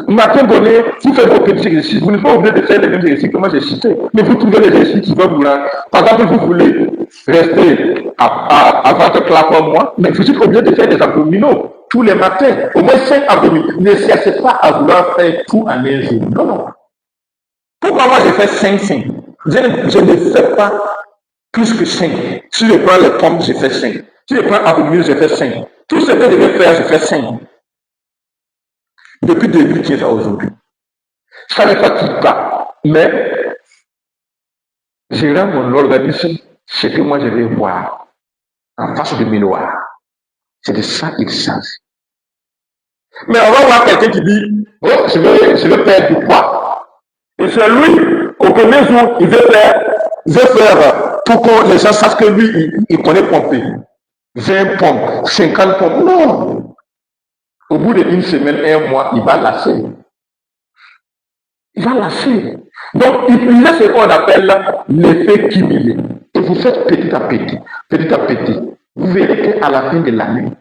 Matin donné, vous faites vos petits exercices, vous n'êtes pas obligé de faire les mêmes exercices que moi j'ai cité, mais vous trouvez les exercices qui vont vous rendre. Par exemple, vous voulez rester à votre clapement moi, mais vous êtes obligé de faire des abdominaux tous les matins, au moins 5 abdominaux. Ne cherchez pas à vouloir faire tout en un jour. Non, non. Pourquoi moi je fais 5. Je ne fais pas plus que 5. Si je prends les pompes, je fais 5. Si je prends abdominaux, je fais 5. Tout ce que je vais faire, je fais 5. depuis 2015 à aujourd'hui. Ça ne fatigue pas, mais je rends mon organisme ce que moi je vais voir en face de miroir. C'est de ça qu'il s'agit. Mais on va voir quelqu'un qui dit, oh, je vais perdre du poids. Et c'est lui, au premier jour, il veut faire pour que les gens sachent que lui, il connaît pomper. 20 pompes, 50 pompes. Non. Au bout d'une semaine, un mois, il va lâcher. Il va lâcher. Donc, il y a ce qu'on appelle l'effet cumulé. Et vous faites petit à petit, petit à petit. Vous verrez qu'à la fin de l'année,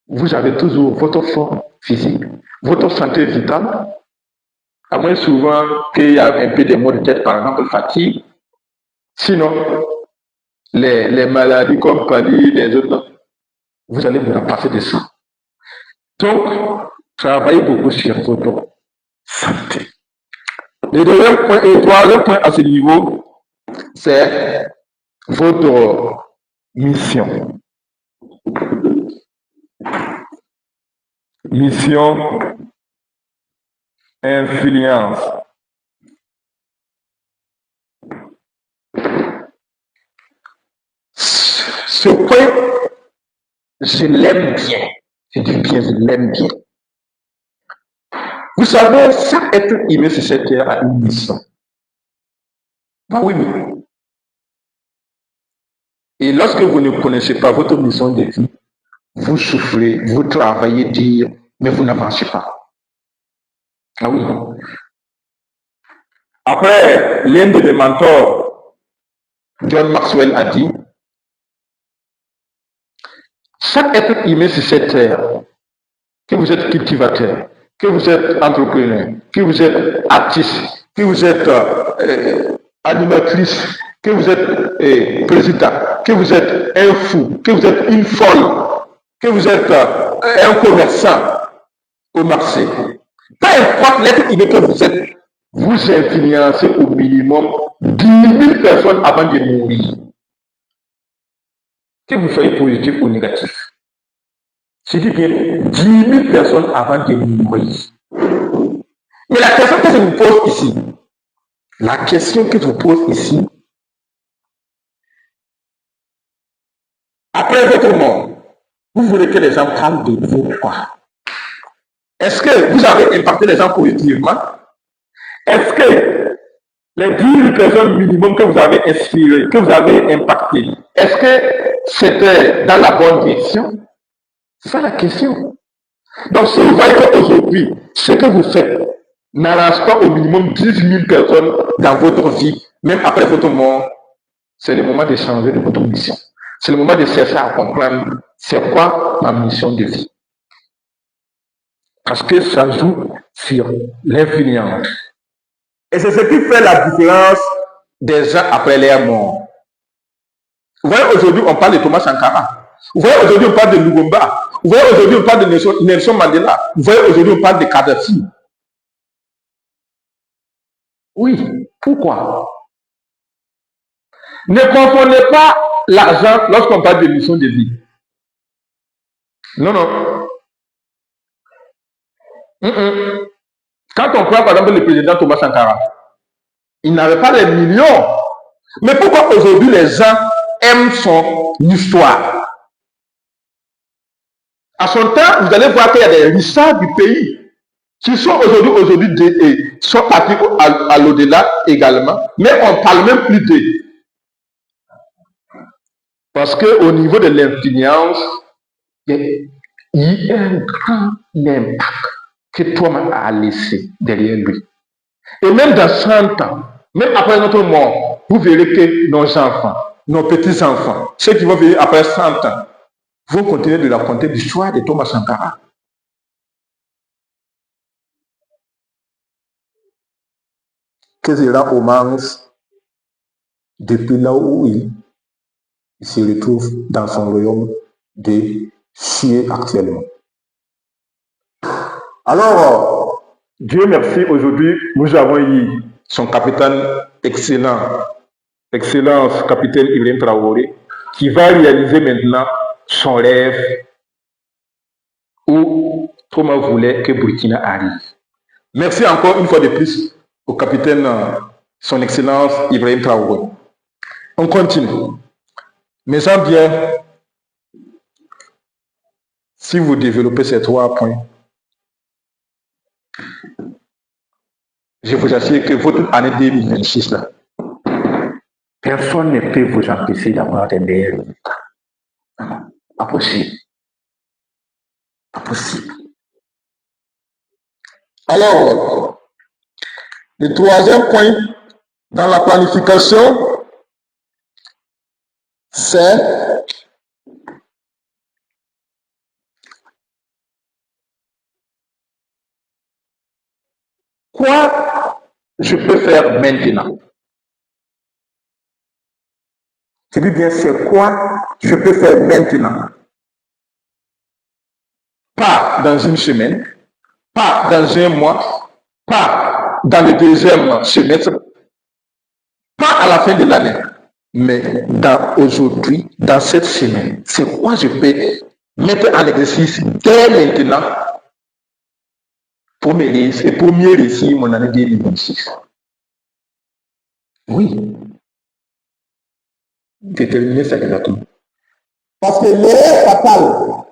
vous avez toujours votre forme physique, votre santé vitale, à moins souvent qu'il y a un peu de maux de tête, par exemple, fatigue. Sinon, les maladies comme palie, les autres, vous allez vous en passer de ça. Donc, travaillez beaucoup sur votre santé. Le deuxième point et troisième point à ce niveau, c'est votre mission. Mission, influence. Ce point, je l'aime bien. Je dis bien, je l'aime bien. Vous savez, chaque être humain sur cette terre a une mission. Ah oui, oui. Et lorsque vous ne connaissez pas votre mission de vie, vous souffrez, vous travaillez dur, mais vous n'avancez pas. Ah oui. Après, l'un de mes mentors, John Maxwell, a dit, chaque être humain sur cette terre, que vous êtes cultivateur, que vous êtes entrepreneur, que vous êtes artiste, que vous êtes animatrice, que vous êtes président, que vous êtes un fou, que vous êtes une folle, que vous êtes un commerçant au marché. Peu importe l'être humain que vous êtes, vous influencez au minimum 10 000 personnes avant de mourir. Que vous soyez positif ou négatif. Je dis bien 10 000 personnes avant de mourir. Mais la question que je vous pose ici, la question que je vous pose ici, après votre mort, vous voulez que les gens parlent de vous quoi? Est-ce que vous avez impacté les gens positivement? Est-ce que les 10 000 personnes minimum que vous avez inspirées, que vous avez impactées, est-ce que c'était dans la bonne direction? C'est ça la question. Donc, si vous voyez qu'aujourd'hui, ce que vous faites n'arrange pas au minimum 10 000 personnes dans votre vie, même après votre mort, c'est le moment de changer de votre mission. C'est le moment de chercher à comprendre c'est quoi ma mission de vie. Parce que ça joue sur l'influence. Et c'est ce qui fait la différence des gens après leur mort. Vous voyez, aujourd'hui, on parle de Thomas Sankara. Vous voyez, aujourd'hui, on parle de Lugomba. Vous voyez, aujourd'hui, on parle de Nelson Mandela. Vous voyez, aujourd'hui, on parle de Kadhafi. Oui, pourquoi? Ne confondez pas l'argent lorsqu'on parle de mission de vie. Non, non. Quand on prend par exemple le président Thomas Sankara, il n'avait pas les millions. Mais pourquoi aujourd'hui les gens aiment son histoire? À son temps, vous allez voir qu'il y a des richards du pays qui sont aujourd'hui sont partis à l'au-delà également, mais on ne parle même plus d'eux. Parce qu'au niveau de l'influence, il y a un grand impact que Thomas a laissé derrière lui. Et même dans 100 ans, même après notre mort, vous verrez que nos enfants, nos petits-enfants, ceux qui vont venir après 100 ans, vont continuer de raconter l'histoire de Thomas Sankara. Que je rends hommage depuis là où il se retrouve dans son royaume de Chier actuellement. Alors, Dieu merci, aujourd'hui, nous avons eu son capitaine excellence capitaine Ibrahim Traoré, qui va réaliser maintenant son rêve où Thomas voulait que Burkina arrive. Merci encore une fois de plus au capitaine, son Excellence Ibrahim Traoré. On continue. Mes gens bien, si vous développez ces 3 points, je vous assure que votre année 2026, là, personne ne peut vous empêcher d'avoir des meilleurs résultats. Pas possible. Pas possible. Alors, le 3e point dans la planification, c'est quoi je peux faire maintenant? Je dis bien, c'est quoi je peux faire maintenant? Pas dans une semaine, pas dans un mois, pas dans le 2e semestre, pas à la fin de l'année, mais aujourd'hui, dans cette semaine. C'est quoi je peux mettre en exercice dès maintenant pour mieux réussir mon année 2026? Oui. Déterminer ça exactement. parce que l'erreur fatale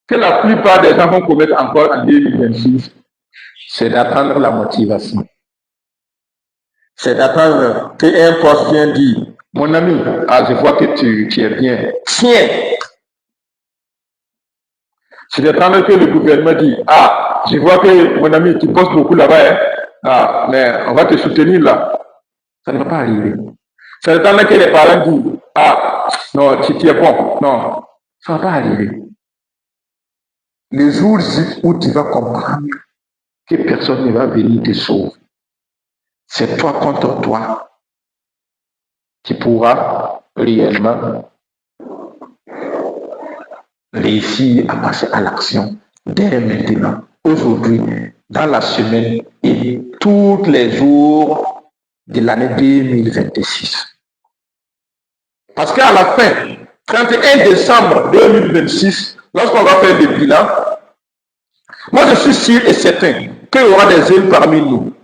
Que la plupart des gens vont commettre encore en 2026, c'est d'attendre la motivation. C'est d'attendre qu'un poste vienne dire, mon ami, je vois que tu es bien. Tiens! C'est d'attendre que le gouvernement dise, je vois que mon ami, tu bosses beaucoup là-bas, hein? Mais on va te soutenir là. Ça ne va pas arriver. C'est d'attendre que les parents disent, non, tu es bon. Non, ça ne va pas arriver. Le jour où tu vas comprendre que personne ne va venir te sauver, c'est toi contre toi qui pourras réellement réussir à passer à l'action dès maintenant, aujourd'hui, dans la semaine et tous les jours de l'année 2026. Parce qu'à la fin, 31 décembre 2026, lorsqu'on va faire le bilan, moi je suis sûr et certain qu'il y aura des jeunes parmi nous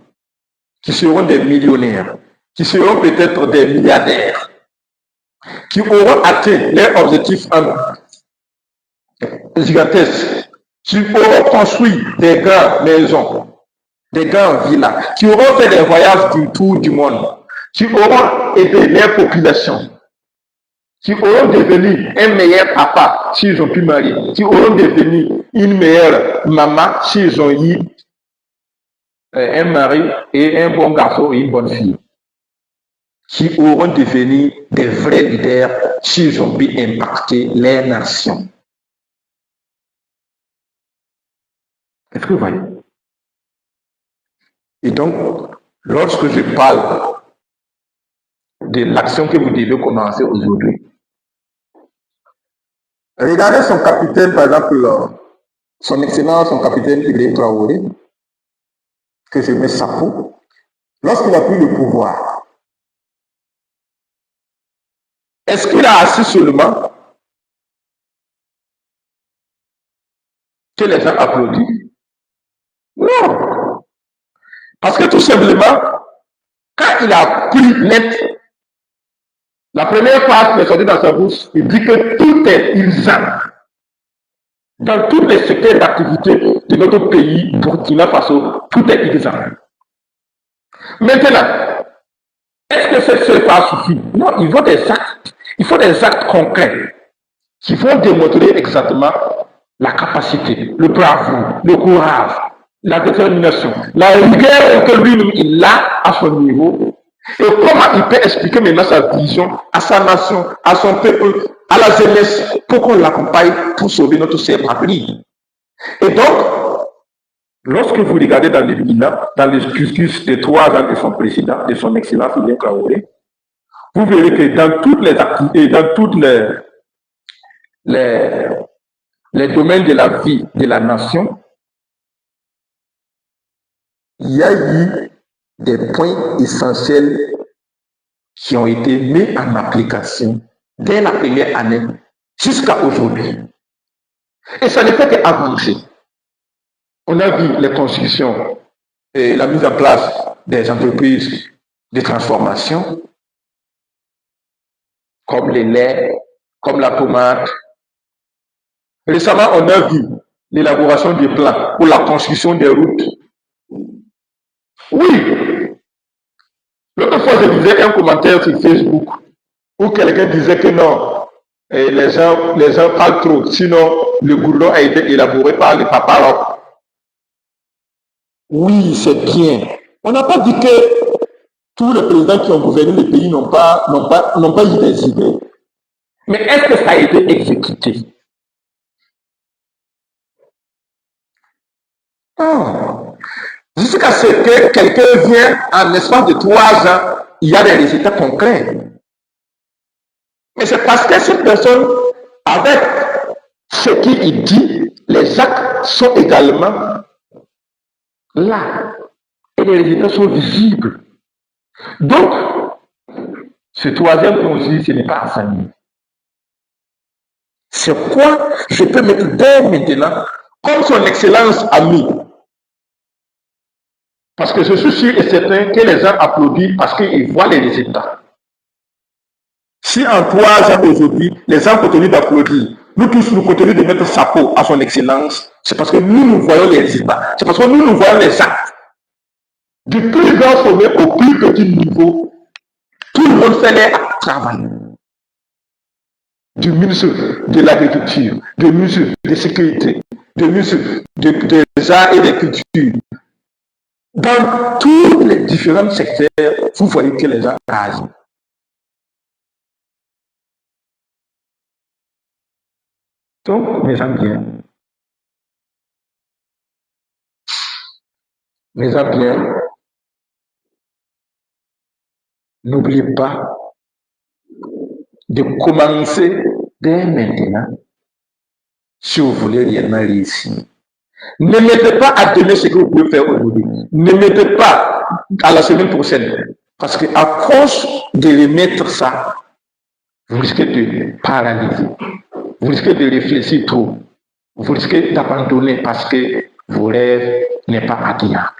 qui seront des millionnaires, qui seront peut-être des milliardaires, qui auront atteint leur objectif gigantesque, qui auront construit des grandes maisons, des grandes villas, qui auront fait des voyages du tour du monde, qui auront aidé leur population, qui auront devenu un meilleur papa s'ils ont pu marier, qui auront devenu une meilleure maman s'ils ont eu un mari et un bon garçon et une bonne fille, qui auront devenu des vrais leaders s'ils ont pu impacter les nations. Est-ce que vous voyez? Et donc, lorsque je parle de l'action que vous devez commencer aujourd'hui, regardez son capitaine, par exemple, son Excellence, son capitaine Ibrahim Traoré, que je mets chapeau, lorsqu'il a pris le pouvoir, est-ce qu'il a assis seulement que les gens applaudissent? Non. Parce que tout simplement, quand il a pris net, la première phrase qui est sortie dans sa bouche, il dit que tout est urgent. Dans tous les secteurs d'activité de notre pays, Burkina Faso, tout est urgent. Maintenant, est-ce que cette seule phrase suffit? Non, il faut des actes. Il faut des actes concrets qui vont démontrer exactement la capacité, le bravoure, le courage, la détermination, la rigueur que lui-même il a à son niveau, et comment il peut expliquer maintenant sa vision à sa nation, à son peuple, à la jeunesse, pour qu'on l'accompagne pour sauver notre serbe avenir. Et donc, lorsque vous regardez dans le bilan, dans le cursus de 3 ans de son président, de son Excellence Ibrahim Traoré, vous verrez que dans toutes les activités, dans tous les domaines de la vie de la nation, il y a eu des points essentiels qui ont été mis en application dès la première année jusqu'à aujourd'hui. Et ça ne fait qu'avancer. On a vu les constructions et la mise en place des entreprises de transformation, comme les laits, comme la pommade. Récemment, on a vu l'élaboration des plans pour la construction des routes. Oui, l'autre fois, je lisais un commentaire sur Facebook où quelqu'un disait que non, les gens parlent trop, sinon le goudron a été élaboré par les papas. Oui, c'est bien. On n'a pas dit que tous les présidents qui ont gouverné le pays n'ont pas eu des idées. Mais est-ce que ça a été exécuté? Non. Jusqu'à ce que quelqu'un vienne en espace de 3 ans, il y a des résultats concrets. Mais c'est parce que cette personne, avec ce qu'il dit, les actes sont également là. Et les résultats sont visibles. Donc, ce troisième conseil, ce n'est pas en famille. C'est quoi je peux mettre dès maintenant comme son excellence ami. Parce que je suis sûr et certain que les gens applaudissent parce qu'ils voient les résultats. Si en 3 ans aujourd'hui, les gens continuent d'applaudir, nous tous nous continuons de mettre chapeau à son excellence, c'est parce que nous voyons les résultats. C'est parce que nous voyons les actes. Du plus grand sommet au plus petit niveau, tout le monde fait les travail. Du ministre de l'Agriculture, du ministre de Sécurité, du ministre des Arts et des Cultures. Dans tous les différents secteurs, vous voyez que les gens agissent. Donc, mes amis bien, n'oubliez pas de commencer dès maintenant si vous voulez réellement réussir. Ne mettez pas à donner ce que vous pouvez faire aujourd'hui. Ne mettez pas à la semaine prochaine. Parce qu'à cause de remettre ça, vous risquez de paralyser. Vous risquez de réfléchir trop. Vous risquez d'abandonner parce que vos rêves n'est pas atteignables.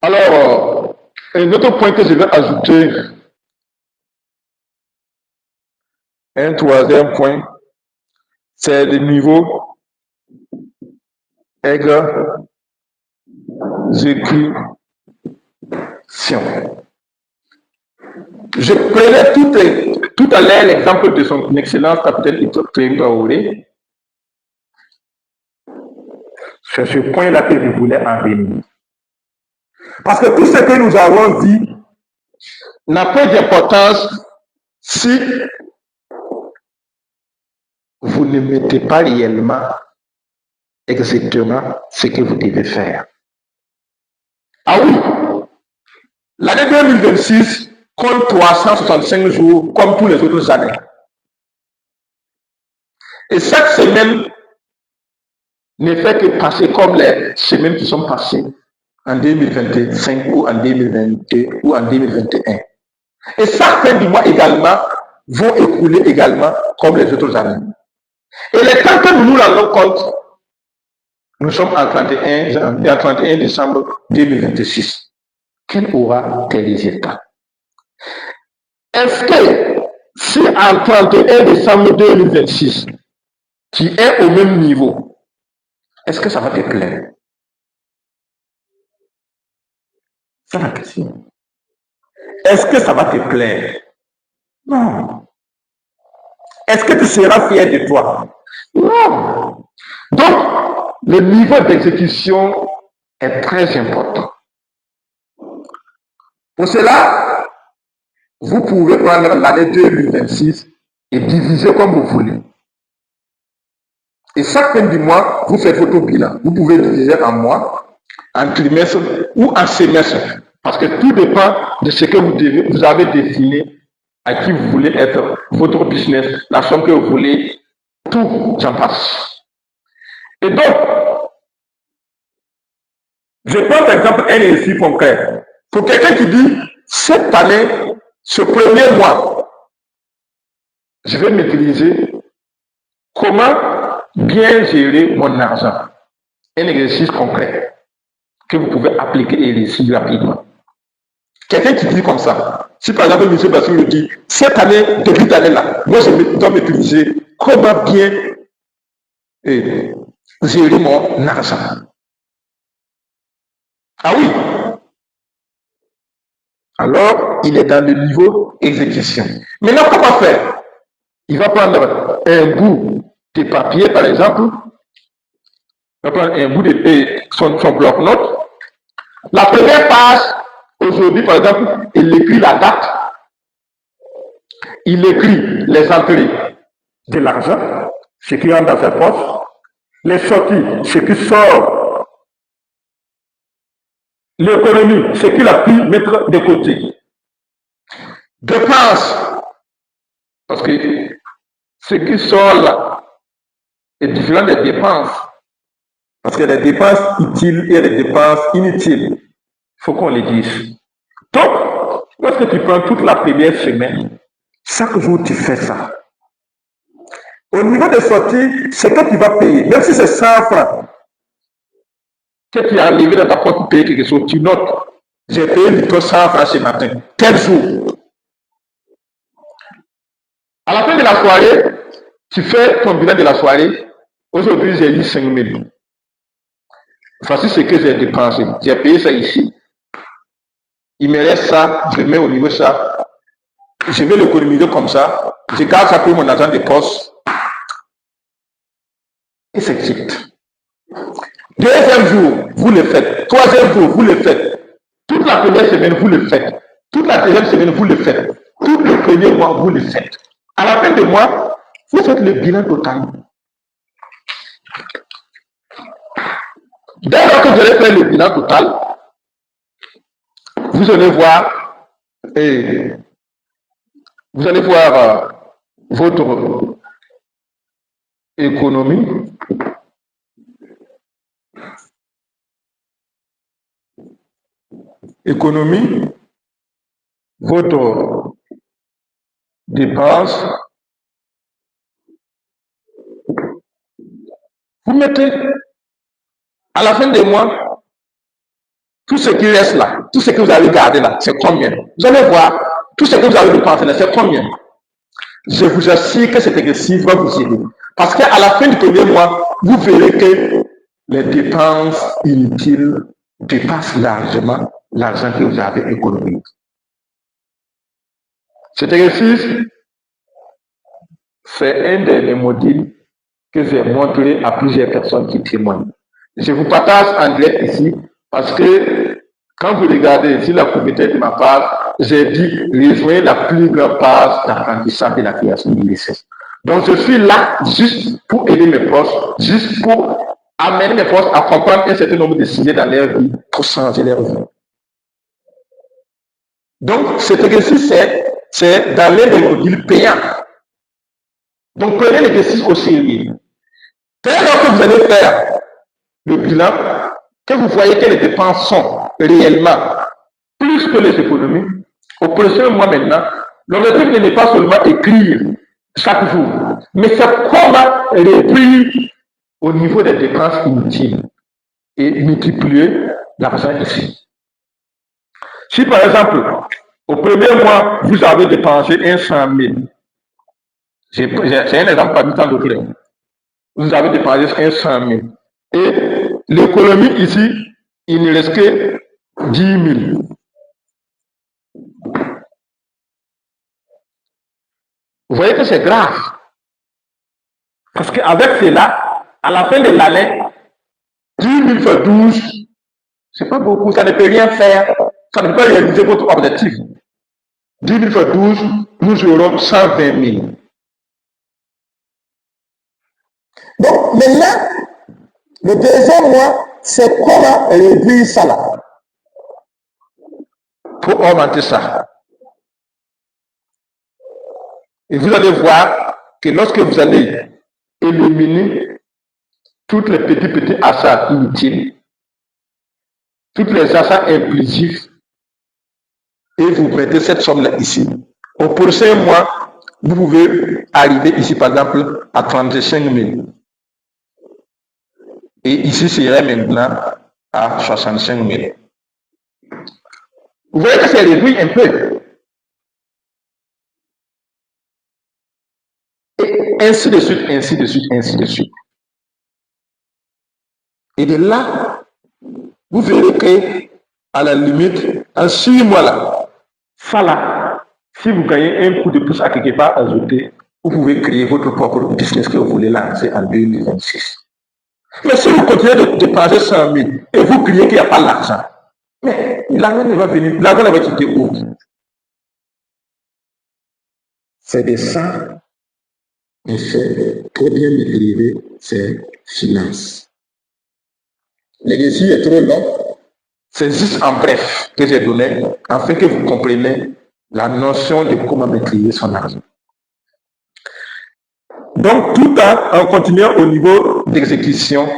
Alors, un autre point que je vais ajouter, un troisième point, c'est le niveau exécution. Je prenais tout à l'heure l'exemple de son excellence capitaine Ibrahim Traoré. C'est ce point-là que je voulais en venir. Parce que tout ce que nous avons dit n'a pas d'importance si vous ne mettez pas réellement exactement ce que vous devez faire. Ah oui, l'année 2026 compte 365 jours comme tous les autres années. Et chaque semaine ne fait que passer comme les semaines qui sont passées en 2025 ou en 2022 ou en 2021. Et chaque fin du mois également vont écouler également comme les autres années. Et les temps que nous nous rendons compte, nous sommes en 31 décembre 2026. Quel aura tes résultats? Est-ce que si en 31 décembre 2026, tu es au même niveau, est-ce que ça va te plaire? C'est la question. Est-ce que ça va te plaire? Non. Est-ce que tu seras fier de toi? Non. Donc, le niveau d'exécution est très important. Pour cela, vous pouvez prendre l'année 2026 et diviser comme vous voulez. Et chaque fin du mois, vous faites votre bilan. Vous pouvez diviser en mois, en trimestre ou en semestre. Parce que tout dépend de ce que vous avez défini, à qui vous voulez être, votre business, la somme que vous voulez, tout, j'en passe. Et donc, je prends par exemple un exercice concret. Pour quelqu'un qui dit, cette année, ce premier mois, je vais maîtriser comment bien gérer mon argent. Un exercice concret que vous pouvez appliquer et réussir rapidement. Quelqu'un qui dit comme ça, si par exemple M. Bassirou dit, cette année, depuis cette année-là, moi je dois m'utiliser comment bien gérer mon argent. Ah oui. Alors, il est dans le niveau exécution. Maintenant, comment faire? Il va prendre un bout de papier, par exemple. Il va prendre un bout de son bloc-notes. La première page, aujourd'hui, par exemple, il écrit la date. Il écrit les entrées de l'argent, ce qui entre dans sa poche, les sorties, ce qui sort, l'économie, ce qu'il a pu mettre de côté. Dépenses, parce que ce qui sort là est différent des dépenses. Parce que les dépenses utiles et les dépenses inutiles, il faut qu'on les dise. Donc, lorsque tu prends toute la première semaine, chaque jour tu fais ça. Au niveau des sorties, c'est que tu vas payer. Même si c'est 100 francs, que tu es arrivé dans ta porte pour payer quelque chose, tu notes. J'ai payé le 100 francs ce matin, tel jour. À la fin de la soirée, tu fais ton bilan de la soirée. Aujourd'hui, j'ai eu 5 000. Voici ce que j'ai dépensé. J'ai payé ça ici. Il me reste ça, je mets au niveau de ça. Je vais l'économiser comme ça. Je garde ça pour mon argent de poste. Et c'est quitte. Deuxième jour, vous le faites. Troisième jour, vous le faites. Toute la première semaine, vous le faites. Toute la deuxième semaine, vous le faites. Tout le premier mois, vous le faites. À la fin du mois, vous faites le bilan total. Dès lors que vous allez faire le bilan total, vous allez voir, votre économie. Votre dépense. Vous mettez à la fin des mois tout ce qui reste là, tout ce que vous avez gardé là, c'est combien? Vous allez voir, tout ce que vous avez dépensé là, c'est combien? Je vous assure que cet exercice va vous aider. Parce qu'à la fin du premier mois, vous verrez que les dépenses inutiles dépassent largement l'argent que vous avez économisé. Cet exercice, c'est un des modules que j'ai montré à plusieurs personnes qui témoignent. Je vous partage en direct ici parce que quand vous regardez ici la communauté de ma part, j'ai dit rejoignez la plus grande page d'apprentissage de la création du l'ICS. Donc je suis là juste pour aider mes proches, juste pour amener mes proches à comprendre un certain nombre de sujets dans leur vie pour changer leur vie. Donc cet exercice, c'est dans l'un des modules payants. Donc prenez l'exercice au sérieux. Dès lors que vous allez faire le bilan, que vous voyez que les dépenses sont réellement plus que les économies, au prochain mois maintenant, l'objectif n'est pas seulement écrire chaque jour, mais c'est comment réduire au niveau des dépenses inutiles et multiplier l'argent ici. Si par exemple, au premier mois, vous avez dépensé 100 000, c'est un exemple parmi tant d'autres. Vous avez dépensé 100 000. Et l'économie ici, il ne reste que 10 000. Vous voyez que c'est grave. Parce qu'avec cela, à la fin de l'année, 10 000 fois 12, c'est pas beaucoup, ça ne peut rien faire. Ça ne peut pas réaliser votre objectif. 10 000 fois 12, nous aurons 120 000. Donc maintenant, le deuxième mois, c'est comment réduire ça là. Pour augmenter ça. Et vous allez voir que lorsque vous allez éliminer tous les petits achats inutiles, tous les achats impulsifs, et vous mettez cette somme-là ici, au prochain mois, vous pouvez arriver ici, par exemple, à 35 000. Et ici serait maintenant à 65 000. Vous voyez que c'est réduit un peu. Et ainsi de suite, ainsi de suite, ainsi de suite. Et de là, vous verrez que, à la limite, en 6 mois là, ça là, si vous gagnez un coup de pouce à quelque part ajouté, vous pouvez créer votre propre business que vous voulez lancer en 2026. Mais si vous continuez de dépenser 100 000 et vous criez qu'il n'y a pas l'argent, mais l'argent ne va venir, l'argent va quitter où? C'est de ça, on fait très bien maîtriser ces finances. L'exercice est trop long. C'est juste en bref que j'ai donné, afin que vous compreniez la notion de comment maîtriser son argent. Donc, tout en continuant au niveau d'exécution,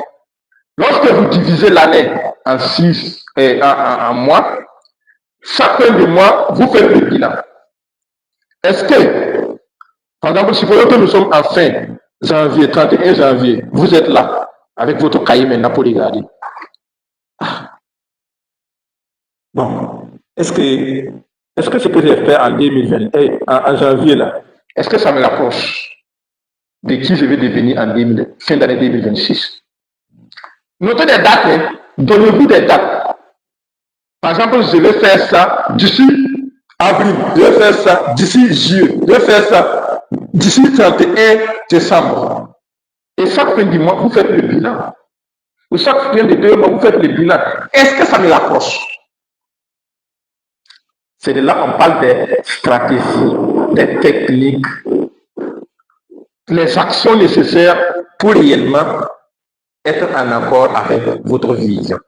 lorsque vous divisez l'année en 6 et en mois, chacun des mois, vous faites le bilan. Est-ce que, par exemple, supposons que nous sommes en fin janvier, 31 janvier, vous êtes là, avec votre cahier maintenant pour regarder. Bon, est-ce que ce que j'ai fait en 2020, en janvier là, est-ce que ça me rapproche de qui je vais devenir en fin d'année 2026? Notez des dates, hein. Donnez-vous des dates. Par exemple, je vais faire ça d'ici avril, je vais faire ça d'ici juillet, je vais faire ça d'ici 31 décembre. Et chaque fin du mois, vous faites le bilan. Ou chaque fin de 2 mois, vous faites le bilan. Est-ce que ça me rapproche? C'est de là qu'on parle des stratégies, des techniques, les actions nécessaires pour réellement être en accord avec votre vision.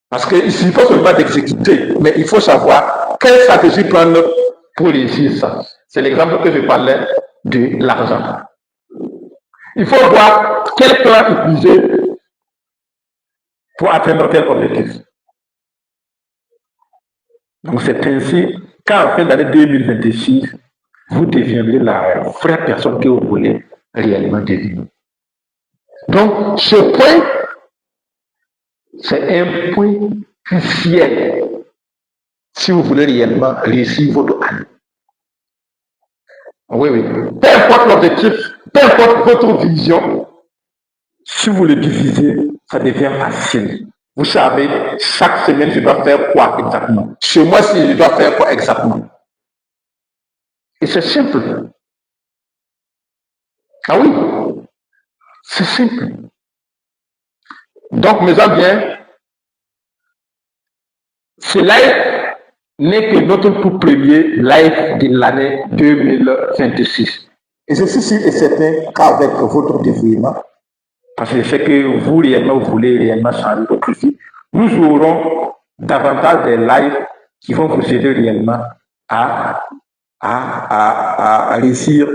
Parce qu'il ne suffit pas seulement d'exécuter, mais il faut savoir quelle stratégie prendre pour réussir ça. C'est l'exemple que je parlais de l'argent. Il faut voir quel plan utiliser pour atteindre tel objectif. Donc c'est ainsi qu'en fin d'année 2026, vous deviendrez la vraie personne que vous voulez réellement devenir. Donc ce point, c'est un point crucial si vous voulez réellement réussir votre année. Oui, oui. Peu importe l'objectif, peu importe votre vision, si vous le divisez, ça devient facile. Vous savez, chaque semaine, je dois faire quoi exactement? Ce mois-ci, je dois faire quoi exactement? Et c'est simple. Ah oui, c'est simple. Donc, mes amis, cela n'est que notre tout premier live de l'année 2026. Et je suis sûr et certain qu'avec votre dévouement, parce que c'est que vous réellement voulez réellement changer votre vie, nous aurons davantage des lives qui vont vous aider réellement à réussir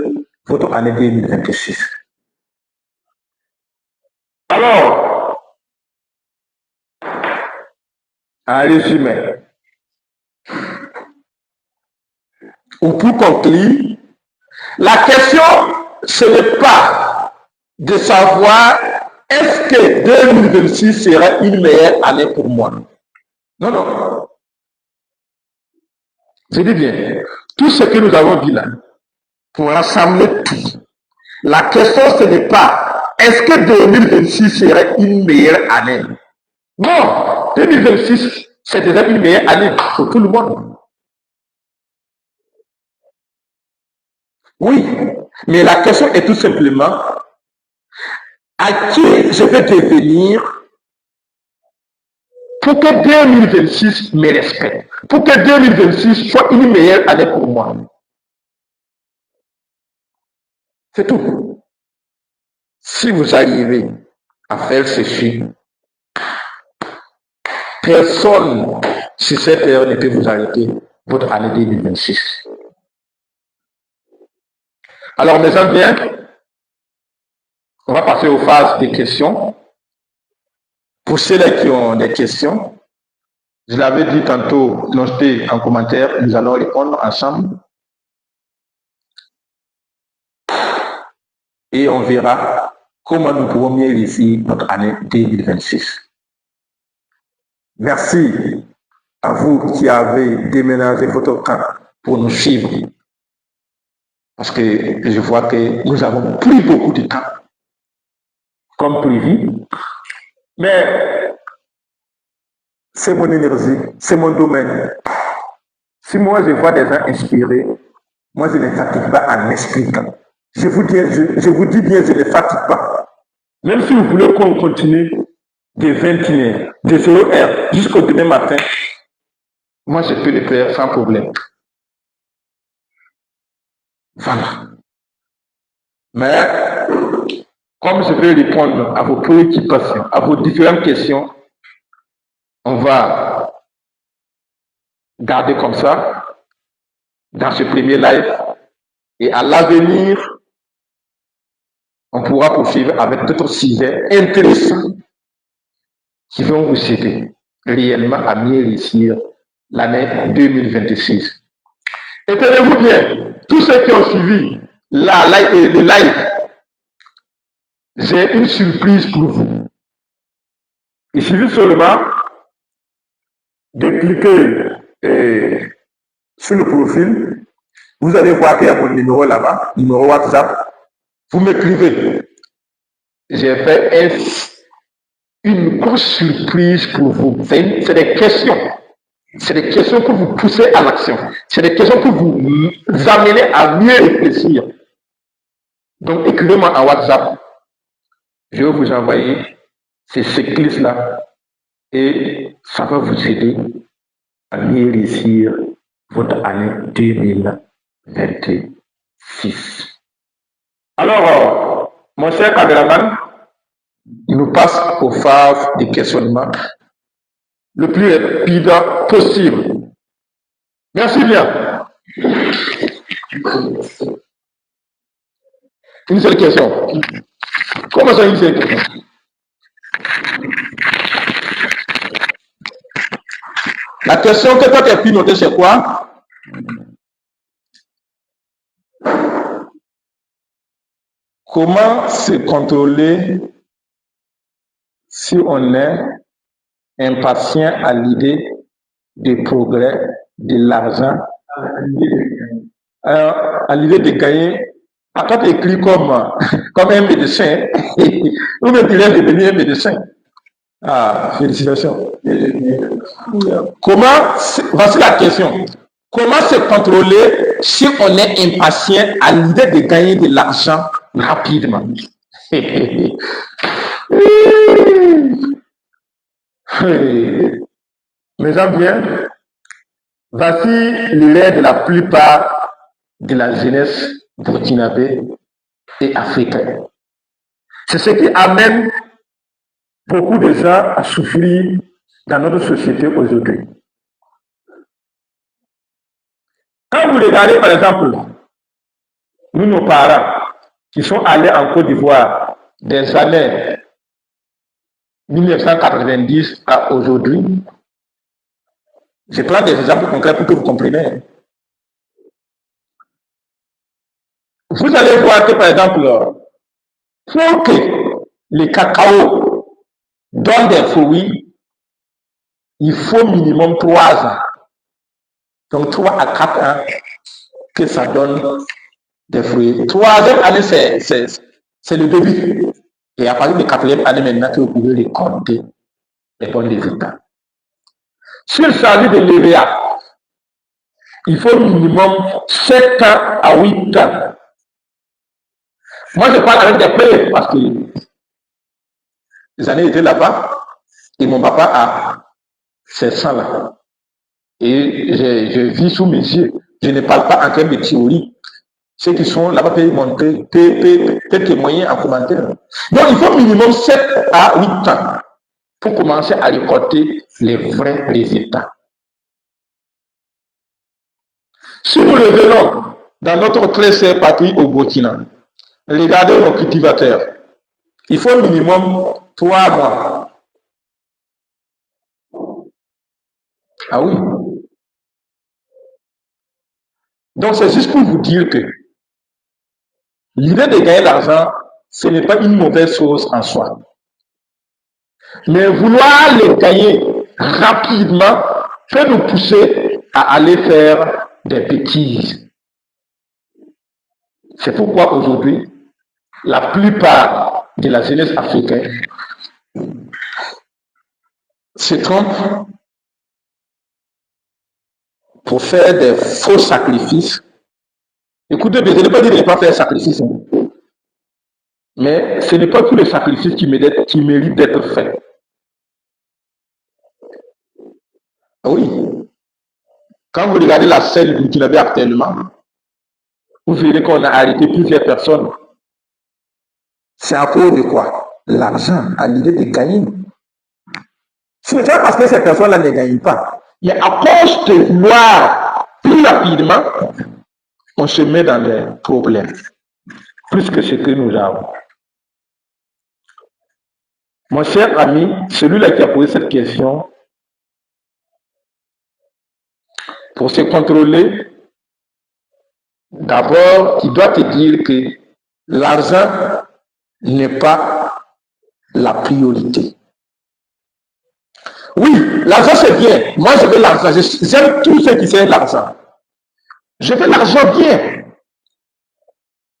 votre année 2026. Alors, en résumé, ou pour conclure, la question, ce n'est pas de savoir est-ce que 2026 sera une meilleure année pour moi. Non, non. Je dis bien, tout ce que nous avons dit là, pour rassembler tout, la question ce n'est pas est-ce que 2026 sera une meilleure année. Non, 2026, c'est déjà une meilleure année pour tout le monde. Oui, mais la question est tout simplement à qui je vais devenir pour que 2026 me respecte, pour que 2026 soit une meilleure année pour moi. C'est tout. Si vous arrivez à faire ceci, personne sur cette terre ne peut vous arrêter votre année 2026. Alors, mes amis, on va passer aux phases des questions. Pour ceux-là qui ont des questions, je l'avais dit tantôt, notez en commentaire, nous allons répondre ensemble. Et on verra comment nous pouvons mieux réussir notre année 2026. Merci à vous qui avez déménagé votre temps pour nous suivre. Parce que je vois que nous avons pris beaucoup de temps, comme prévu. Mais c'est mon énergie, c'est mon domaine. Si moi je vois des gens inspirés, moi je ne fatigue pas en expliquant. Je vous dis bien, je ne fatigue pas. Même si vous voulez qu'on continue de 21h, de 0h jusqu'au demain matin, moi je peux le faire sans problème. Voilà. Mais comme je vais répondre à vos préoccupations, à vos différentes questions, on va garder comme ça dans ce premier live. Et à l'avenir, on pourra poursuivre avec d'autres sujets intéressants qui vont vous aider réellement à mieux réussir l'année 2026. Et tenez-vous bien, tous ceux qui ont suivi le live, j'ai une surprise pour vous. Il suffit seulement de cliquer sur le profil. Vous allez voir qu'il y a mon numéro là-bas, numéro WhatsApp. Vous m'écrivez. J'ai fait une grosse surprise pour vous. C'est des questions. C'est des questions pour vous pousser à l'action. C'est des questions pour vous amener à mieux réfléchir. Donc, écrivez-moi en WhatsApp. Je vais vous envoyer ces checklists-là et ça va vous aider à mieux réussir votre année 2026. Alors, mon cher caméraman, il nous passe aux phases de questionnement le plus rapide possible. Merci bien. Une seule question. Comment ça, une seule question? La question que toi tu as pu noter, c'est quoi? Comment se contrôler si on est impatient à l'idée du progrès, de l'argent, à l'idée de gagner? Quand tu écris comme un médecin, ou me dirais de devenir un médecin. Ah, félicitations. Voici la question. Comment se contrôler si on est impatient à l'idée de gagner de l'argent rapidement? Mes gens bien, voici l'air de la plupart de la jeunesse burkinabé et africaine. C'est ce qui amène beaucoup de gens à souffrir dans notre société aujourd'hui. Quand vous regardez, par exemple, nous, nos parents, qui sont allés en Côte d'Ivoire des années 1990 à aujourd'hui, je prends des exemples concrets pour que vous compreniez. Vous allez voir que, par exemple, pour que le cacao donne des fruits, il faut minimum 3 ans. Donc 3 à 4 ans que ça donne des fruits. 3e année, c'est le début. Et à partir de 4e année maintenant que vous pouvez récolter les bons résultats. S'il s'agit de l'EVA, il faut minimum 7 ans à 8 ans. Moi, je parle avec des pères parce que les années étaient là-bas et mon papa a 700 là. Et je vis sous mes yeux. Je ne parle pas en termes de théorie. Ceux qui sont là-bas peuvent montrer, peuvent témoigner en commentaire. Donc, il faut minimum 7 à 8 ans pour commencer à récolter les vrais résultats. Si nous revenons dans notre très cher patrie au Burkina, regardez nos cultivateurs. Il faut minimum 3 mois. Ah oui. Donc, c'est juste pour vous dire que l'idée de gagner l'argent, ce n'est pas une mauvaise chose en soi. Mais vouloir les gagner rapidement peut nous pousser à aller faire des bêtises. C'est pourquoi aujourd'hui, la plupart de la jeunesse africaine se trompe pour faire des faux sacrifices. Écoutez, je ne pas dire de ne pas faire sacrifice, mais ce n'est pas tous les sacrifices qui méritent d'être faits. Oui. Quand vous regardez la scène burkinabé actuellement, vous verrez qu'on a arrêté plusieurs personnes. C'est à cause de quoi? L'argent, à l'idée de gagner. Ce n'est pas parce que ces personnes-là ne gagnent pas, mais à cause de vouloir plus rapidement, on se met dans des problèmes, plus que ce que nous avons. Mon cher ami, celui-là qui a posé cette question, pour se contrôler, d'abord, il doit te dire que l'argent n'est pas la priorité. Oui, l'argent c'est bien. Moi, je veux l'argent. J'aime tous ceux qui savent l'argent. Je veux l'argent bien.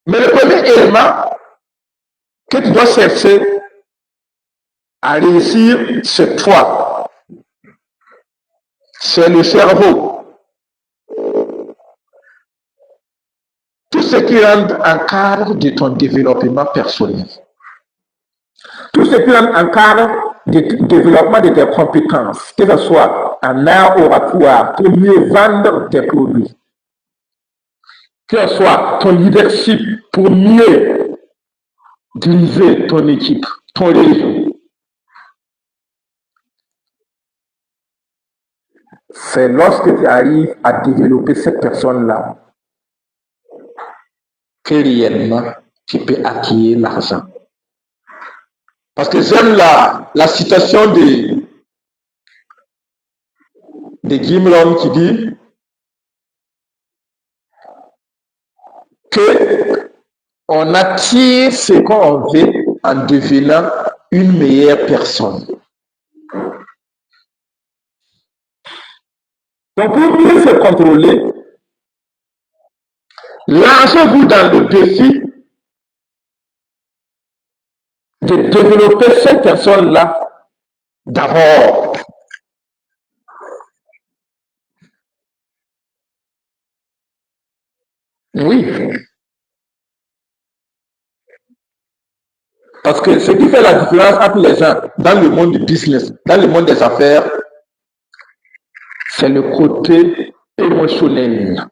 Mais le premier élément que tu dois chercher à réussir, c'est toi. C'est le cerveau. Tout ce qui rentre en cadre de ton développement personnel. Tout ce qui rentre en cadre de développement de tes compétences, que ce soit en art oratoire, pour mieux vendre tes produits. Que ce soit ton leadership, pour mieux diriger ton équipe, ton réseau. C'est lorsque tu arrives à développer cette personne-là que réellement tu peux acquérir l'argent. Parce que j'aime la citation de Jim Rohn qui dit que on attire ce qu'on veut en devenant une meilleure personne. Donc pour mieux se contrôler, lancez-vous dans le défi de développer cette personne-là d'abord. Oui. Parce que ce qui fait la différence entre les gens dans le monde du business, dans le monde des affaires, c'est le côté émotionnel.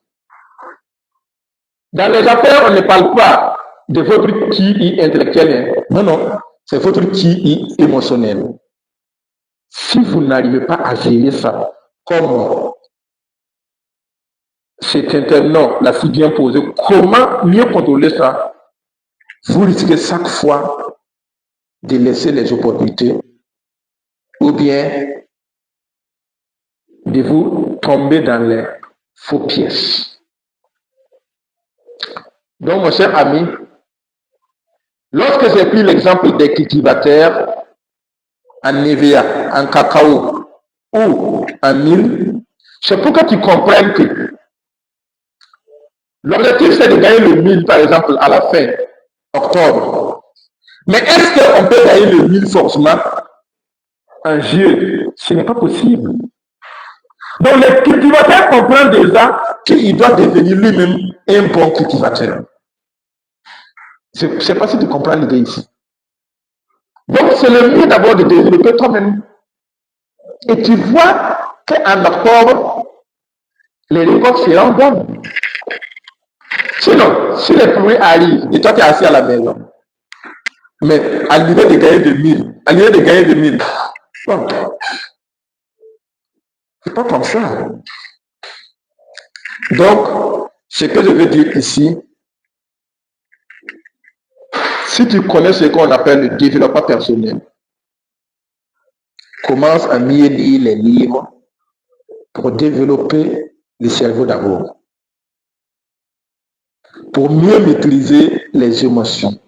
Dans les affaires, on ne parle pas de votre QI intellectuel. Non, non, c'est votre QI émotionnel. Si vous n'arrivez pas à gérer ça, comme cet internat l'a si bien posé, comment mieux contrôler ça? Vous risquez chaque fois de laisser les opportunités ou bien de vous tomber dans les faux pièges. Donc, mon cher ami, lorsque j'ai pris l'exemple des cultivateurs en EVA, en cacao ou en mil, c'est pour que tu comprennes que l'objectif c'est de gagner le 1000 par exemple à la fin octobre. Mais est-ce qu'on peut gagner le 1000 forcément en juillet? Ce n'est pas possible. Donc le cultivateur comprend déjà qu'il doit devenir lui-même un bon cultivateur. C'est facile de comprendre l'idée ici. Donc c'est le mieux d'abord de développer toi-même. Et tu vois qu'en octobre, les récoltes seront bonnes. Sinon, si les pluies arrivent et toi tu es assis à la maison, mais à l'idée de gagner de 1000, bon, c'est pas comme ça. Donc, ce que je veux dire ici, si tu connais ce qu'on appelle le développement personnel, commence à mieux lire les livres pour développer le cerveau d'abord, pour mieux maîtriser les émotions,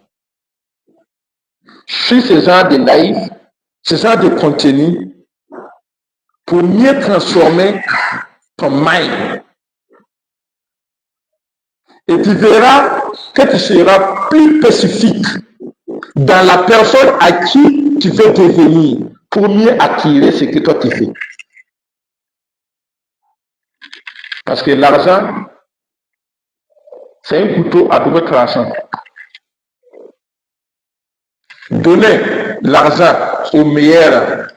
sur ce genre de live, ce genre de contenu, pour mieux transformer ton mind. Et tu verras que tu seras plus spécifique dans la personne à qui tu veux devenir pour mieux acquérir ce que toi tu fais. Parce que l'argent, c'est un couteau à double tranchant. Donner l'argent au meilleur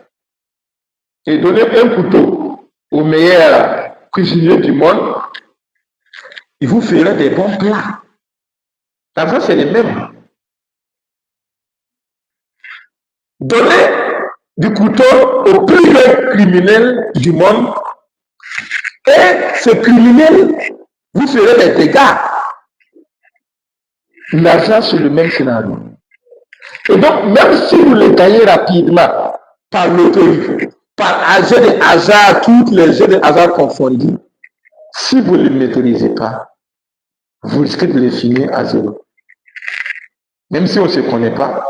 et donner un couteau au meilleur cuisinier du monde, il vous fera des bons plats. L'argent, c'est le même. Donner du couteau au plus grand criminel du monde et ce criminel vous fera des dégâts. L'argent, c'est le même scénario. Et donc, même si vous le gagnez rapidement par loterie, par jeu de hasard, tous les jeux de hasard confondus, si vous ne le maîtrisez pas, vous risquez de le finir à zéro. Même si on ne se connaît pas,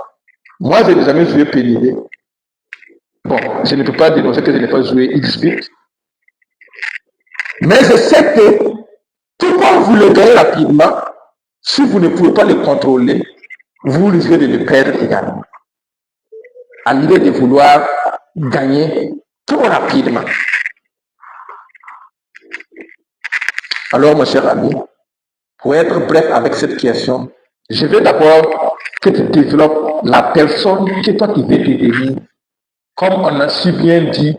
moi j'ai jamais joué PND. Bon, je ne peux pas dénoncer que je n'ai pas joué XP. Mais je sais que tout comme vous le gagnez rapidement, si vous ne pouvez pas le contrôler, vous risquez de le perdre également. À l'idée de vouloir gagner trop rapidement. Alors, mon cher ami, pour être bref avec cette question, je veux d'abord que tu développes la personne que toi tu veux devenir, comme on a si bien dit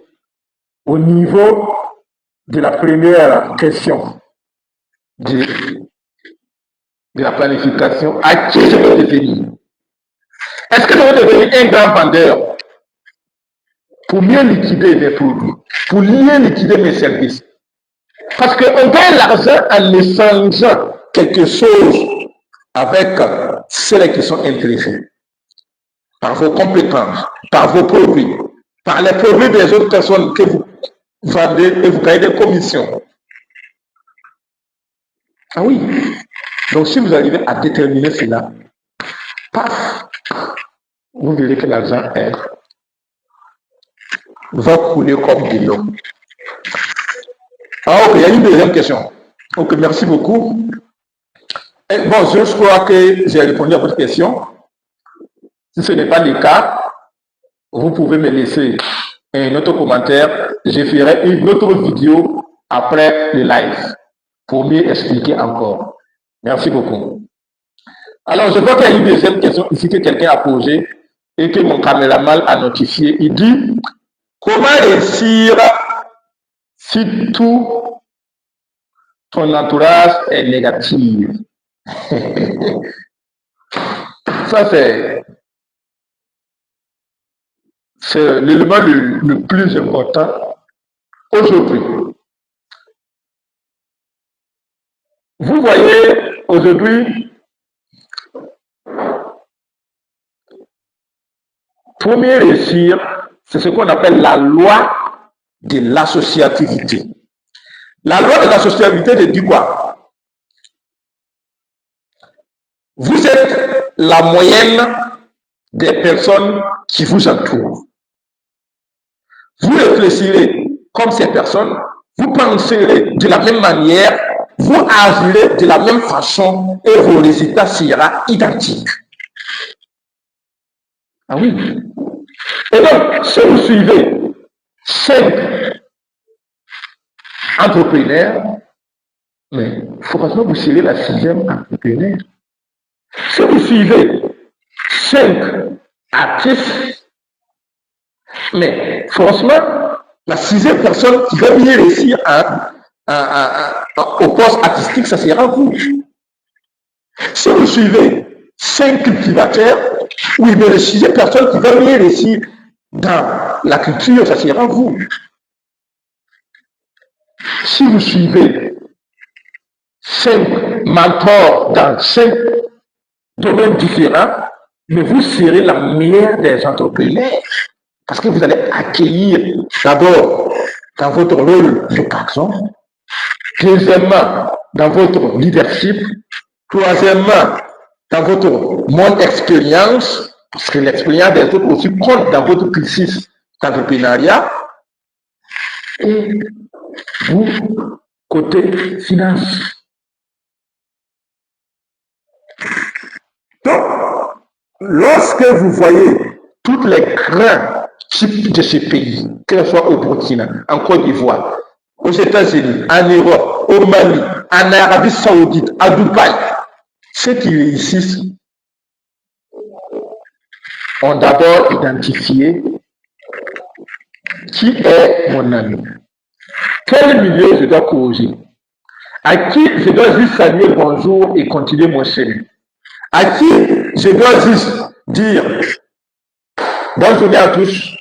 au niveau de la première question de la planification. À qui je veux devenir? Est-ce que je veux devenir un grand vendeur pour mieux liquider mes produits, pour mieux liquider mes services? Parce qu'on gagne l'argent en échangeant quelque chose avec ceux qui sont intéressés par vos compétences, par vos produits, par les produits des autres personnes que vous vendez et vous gagnez des commissions. Ah oui. Donc si vous arrivez à déterminer cela, paf, vous verrez que l'argent va couler comme de l'eau. Ah ok, il y a une deuxième question. Ok, merci beaucoup. Et bon, je crois que j'ai répondu à votre question. Si ce n'est pas le cas, vous pouvez me laisser un autre commentaire. Je ferai une autre vidéo après le live pour mieux expliquer encore. Merci beaucoup. Alors, je vois qu'il y a une deuxième question ici que quelqu'un a posée et que mon caméraman a notifié. Il dit, comment réussir si tout ton entourage est négatif? Ça, c'est l'élément le plus important aujourd'hui. Vous voyez, aujourd'hui, pour mieux réussir, c'est ce qu'on appelle la loi de l'associativité. La loi de l'associativité te dit quoi? Vous êtes la moyenne des personnes qui vous entourent. Vous réfléchirez comme ces personnes, vous penserez de la même manière, vous agirez de la même façon et vos résultats seront identiques. Ah oui. Et donc, si vous suivez 5 entrepreneurs, mais forcément vous serez la 6e entrepreneur. Si vous suivez 5 artistes, mais forcément, la 6e personne qui va bien réussir au poste artistique, ça sera vous. Si vous suivez 5 cultivateurs, oui, mais la 6e personne qui va bien réussir dans la culture, ça sera vous. Si vous suivez 5 mentors dans 5 domaines différents, mais vous serez la meilleure des entrepreneurs. Parce que vous allez accueillir d'abord dans votre rôle de patron, deuxièmement dans votre leadership, troisièmement dans votre monde expérience, Parce que l'expérience des autres aussi compte dans votre crisis d'entrepreneuriat. Et vous, côté finance. Donc, lorsque vous voyez toutes les grands types de ces pays, que ce soit au Burkina, en Côte d'Ivoire, aux États-Unis, en Europe, au Mali, en Arabie Saoudite, à Dubaï, ceux qui réussissent ont d'abord identifié qui est mon ami, quel milieu je dois causer, à qui je dois juste saluer bonjour et continuer mon chemin, à qui je dois juste dire bonne journée à tous,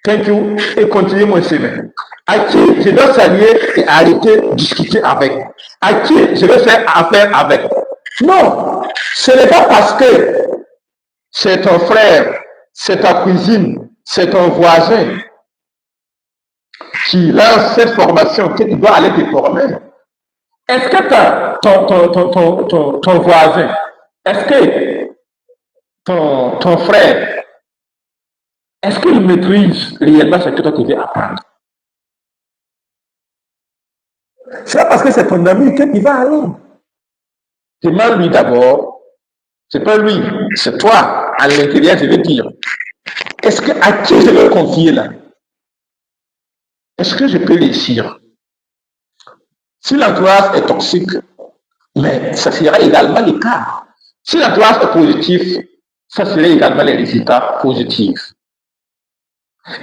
thank you, et continuer mon chemin, à qui je dois saluer et arrêter de discuter avec, à qui je dois faire affaire avec. Non, ce n'est pas parce que c'est ton frère, c'est ta cuisine, c'est ton voisin qui lance cette formation que tu dois aller te former. Est-ce que ton voisin, est-ce que ton frère, est-ce qu'il maîtrise réellement ce que toi tu veux apprendre? C'est pas parce que c'est ton ami que tu vas aller. Demande lui d'abord. C'est pas lui, c'est toi, à l'intérieur, je veux dire. Est-ce que à qui je veux confier là? Est-ce que je peux réussir? Si l'entourage est toxique, mais ça sera également le cas. Si l'entourage est positif, ça serait également les résultats positifs.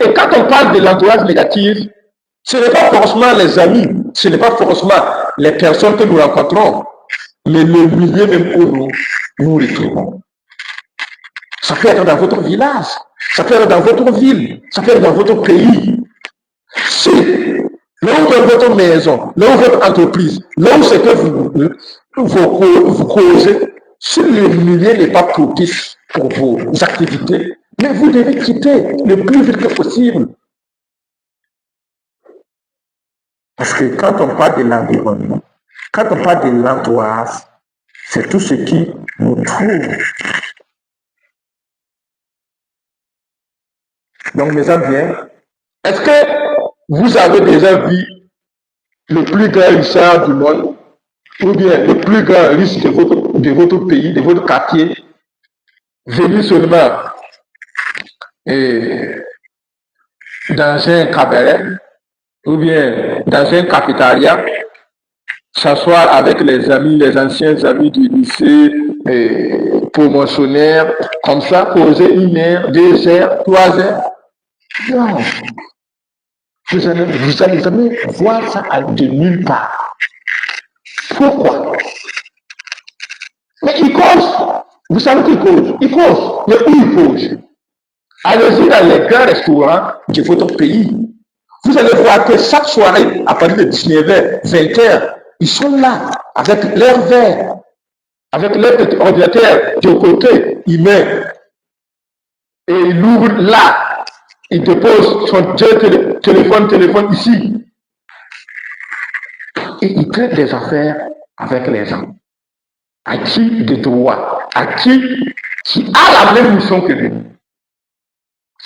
Et quand on parle de l'entourage négatif, ce n'est pas forcément les amis, ce n'est pas forcément les personnes que nous rencontrons, mais le milieu même où nous retrouvons. Ça peut être dans votre village, ça peut être dans votre ville, ça peut être dans votre pays. Si là où est votre maison, là où votre entreprise, là où c'est que vous causez, si le milieu n'est pas propice pour vos activités, mais vous devez quitter le plus vite que possible. Parce que quand on parle de l'environnement, quand on parle de l'entourage, c'est tout ce qui nous trouve. Donc, mes amis, est-ce que vous avez déjà vu le plus grand richard du monde, ou bien le plus grand riche de votre pays, de votre quartier, venir seulement dans un cabaret, ou bien dans un cafétéria, s'asseoir avec les amis, les anciens amis du lycée, promotionnaires, comme ça, poser 1 heure, 2 heures, 3 heures? Non. Vous n'allez jamais voir ça de nulle part. Pourquoi? Mais il cause. Vous savez qu'il cause. Il cause. Mais où il cause? Allez-y dans les grands restaurants de votre pays. Vous allez voir que chaque soirée, à partir de 19h, 20h, ils sont là, avec leur verre, avec leur ordinateur de côté, ils mettent. Et ils l'ouvrent là. Il dépose son téléphone ici. Et il traite des affaires avec les gens. À qui de droit, à qui a la même mission que lui,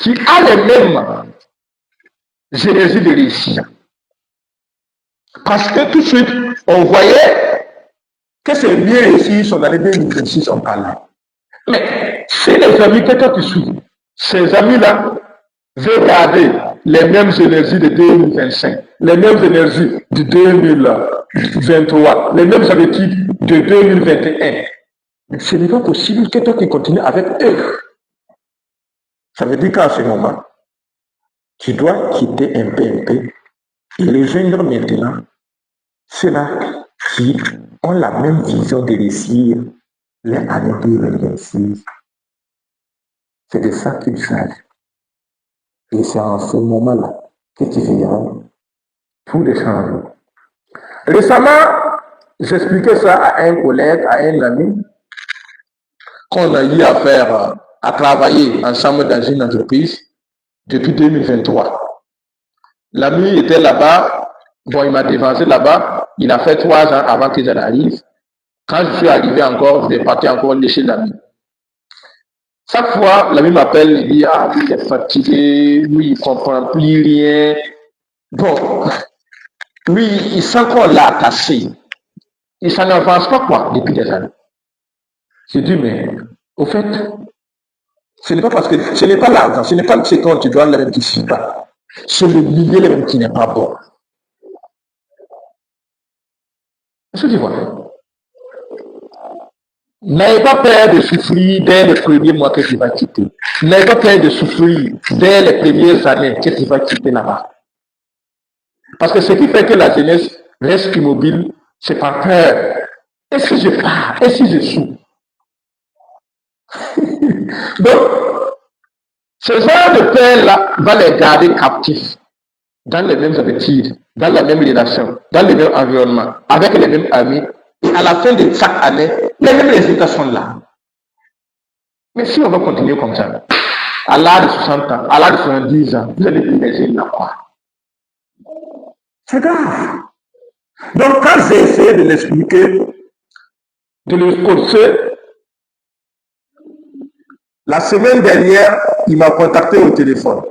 qui a les mêmes énergies de réussir. Parce que tout de suite, on voyait que c'est mieux réussir son année 2026 en parlant. Mais c'est les amis que toi tu suis. Ces amis-là veulent garder les mêmes énergies de 2025, les mêmes énergies de 2023, les mêmes habitudes de 2021. Mais ce n'est pas possible que toi tu continues avec eux. Ça veut dire qu'en ce moment, tu dois quitter un peu et rejoindre maintenant ceux-là qui ont la même vision de réussir l'année 2026. C'est de ça qu'il s'agit. Et c'est en ce moment-là que tu verras tout les changements. Récemment, j'expliquais ça à un collègue, à un ami, qu'on a eu à travailler ensemble dans une entreprise depuis 2023. L'ami était là-bas, bon, il m'a dévancé là-bas, il a fait 3 ans avant que j'arrive. Quand je suis arrivé encore, je vais partir encore chez l'ami. Chaque fois, l'ami m'appelle, il dit, ah, il est fatigué, lui, il comprend plus rien. Bon, lui, il sent qu'on l'a attaché. Et ça n'avance pas, quoi, depuis des années. J'ai dit, mais, au fait, ce n'est pas parce que, ce n'est pas l'argent, ce n'est pas le second, tu dois le qui ne suit pas. C'est le milieu même qui n'est pas bon. Est-ce que tu vois? N'ayez pas peur de souffrir dès les premiers mois que tu vas quitter. N'ayez pas peur de souffrir dès les premières années que tu vas quitter là-bas. Parce que ce qui fait que la jeunesse reste immobile, c'est par peur. Est-ce que je pars? Est-ce que je souffre? Donc, ce genre de peur-là va les garder captifs dans les mêmes habitudes, dans la même relation, dans le même environnement, avec les mêmes amis. Et à la fin de chaque année, les mêmes résultats sont là. Mais si on va continuer comme ça, à l'âge de 60 ans, à l'âge de 70 ans, vous allez imaginer là quoi? C'est grave. Donc, quand j'ai essayé de l'expliquer, de le coacher, la semaine dernière, il m'a contacté au téléphone.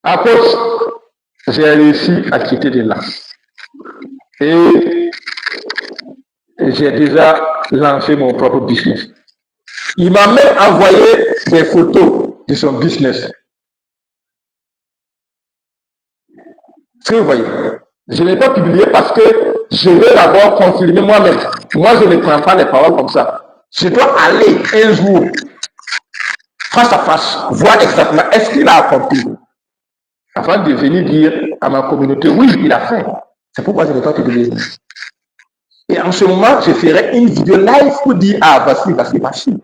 À cause, j'ai réussi à quitter de là. Et j'ai déjà lancé mon propre business. Il m'a même envoyé des photos de son business. Ce que vous voyez, je ne l'ai pas publié parce que je veux d'abord confirmer moi-même. Moi, je ne prends pas les paroles comme ça. Je dois aller un jour, face à face, voir exactement est-ce qu'il a accompli. Avant de venir dire à ma communauté, oui, il a fait. C'est pourquoi je ne l'ai pas publié. Et en ce moment, je ferai une vidéo live pour dire, ah, voici.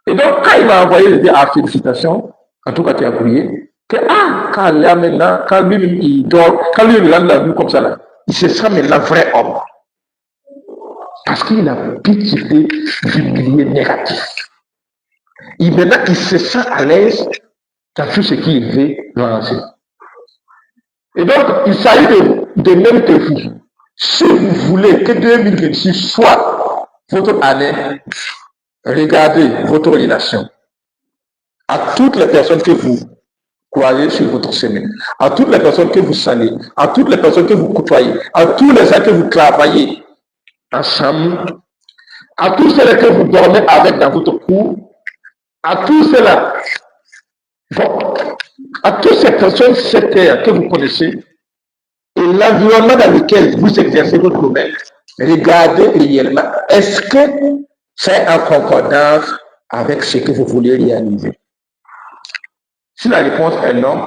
Et donc, quand il m'a envoyé, je dis, ah, félicitations, en tout cas, tu as prié, que, ah, quand là, maintenant, quand lui-même, il dort, quand lui-même, il a la vue comme ça, là, il se sent maintenant vrai homme. Parce qu'il a pu quitter du milieu négatif. Et maintenant, il se sent à l'aise dans tout ce qu'il veut lancer. Et donc, il s'agit de même que vous. Si vous voulez que 2026 soit votre année, regardez votre relation à toutes les personnes que vous croyez sur votre chemin, à toutes les personnes que vous saluez, à toutes les personnes que vous côtoyez, à tous les gens que vous travaillez ensemble, à tous ceux que vous dormez avec dans votre cour, à tous ceux-là, à toutes ces personnes sur terre que vous connaissez, et l'environnement dans lequel vous exercez votre domaine, regardez réellement, est-ce que c'est en concordance avec ce que vous voulez réaliser? Si la réponse est non,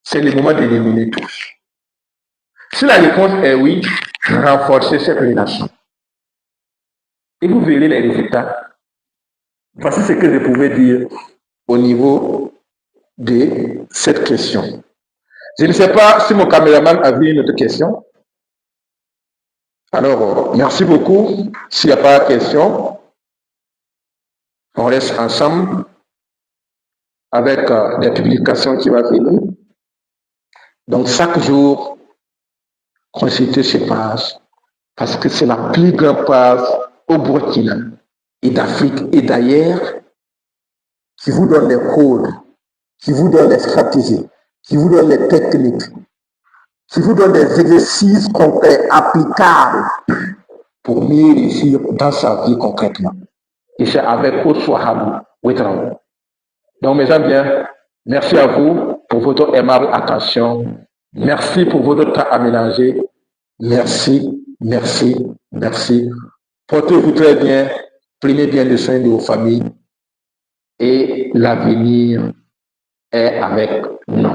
c'est le moment d'éliminer tous. Si la réponse est oui, renforcez cette relation. Et vous verrez les résultats. Voici ce que je pouvais dire au niveau de cette question. Je ne sais pas si mon caméraman a vu une autre question. Alors, merci beaucoup. S'il n'y a pas de question, on reste ensemble avec les publications qui vont venir. Donc, chaque jour, consultez ce pages parce que c'est la plus grande page au Burkina et d'Afrique et d'ailleurs qui vous donne les codes, qui vous donne les stratégies, qui vous donne les techniques, qui vous donne des exercices concrets applicables pour mieux réussir dans sa vie concrètement. Et c'est avec Oswahab Ouedraogo. Donc, mes amis bien, merci à vous pour votre aimable attention. Merci pour votre temps aménagé. Merci, merci, merci. Portez-vous très bien. Prenez bien le soin de vos familles. Et l'avenir est avec nous.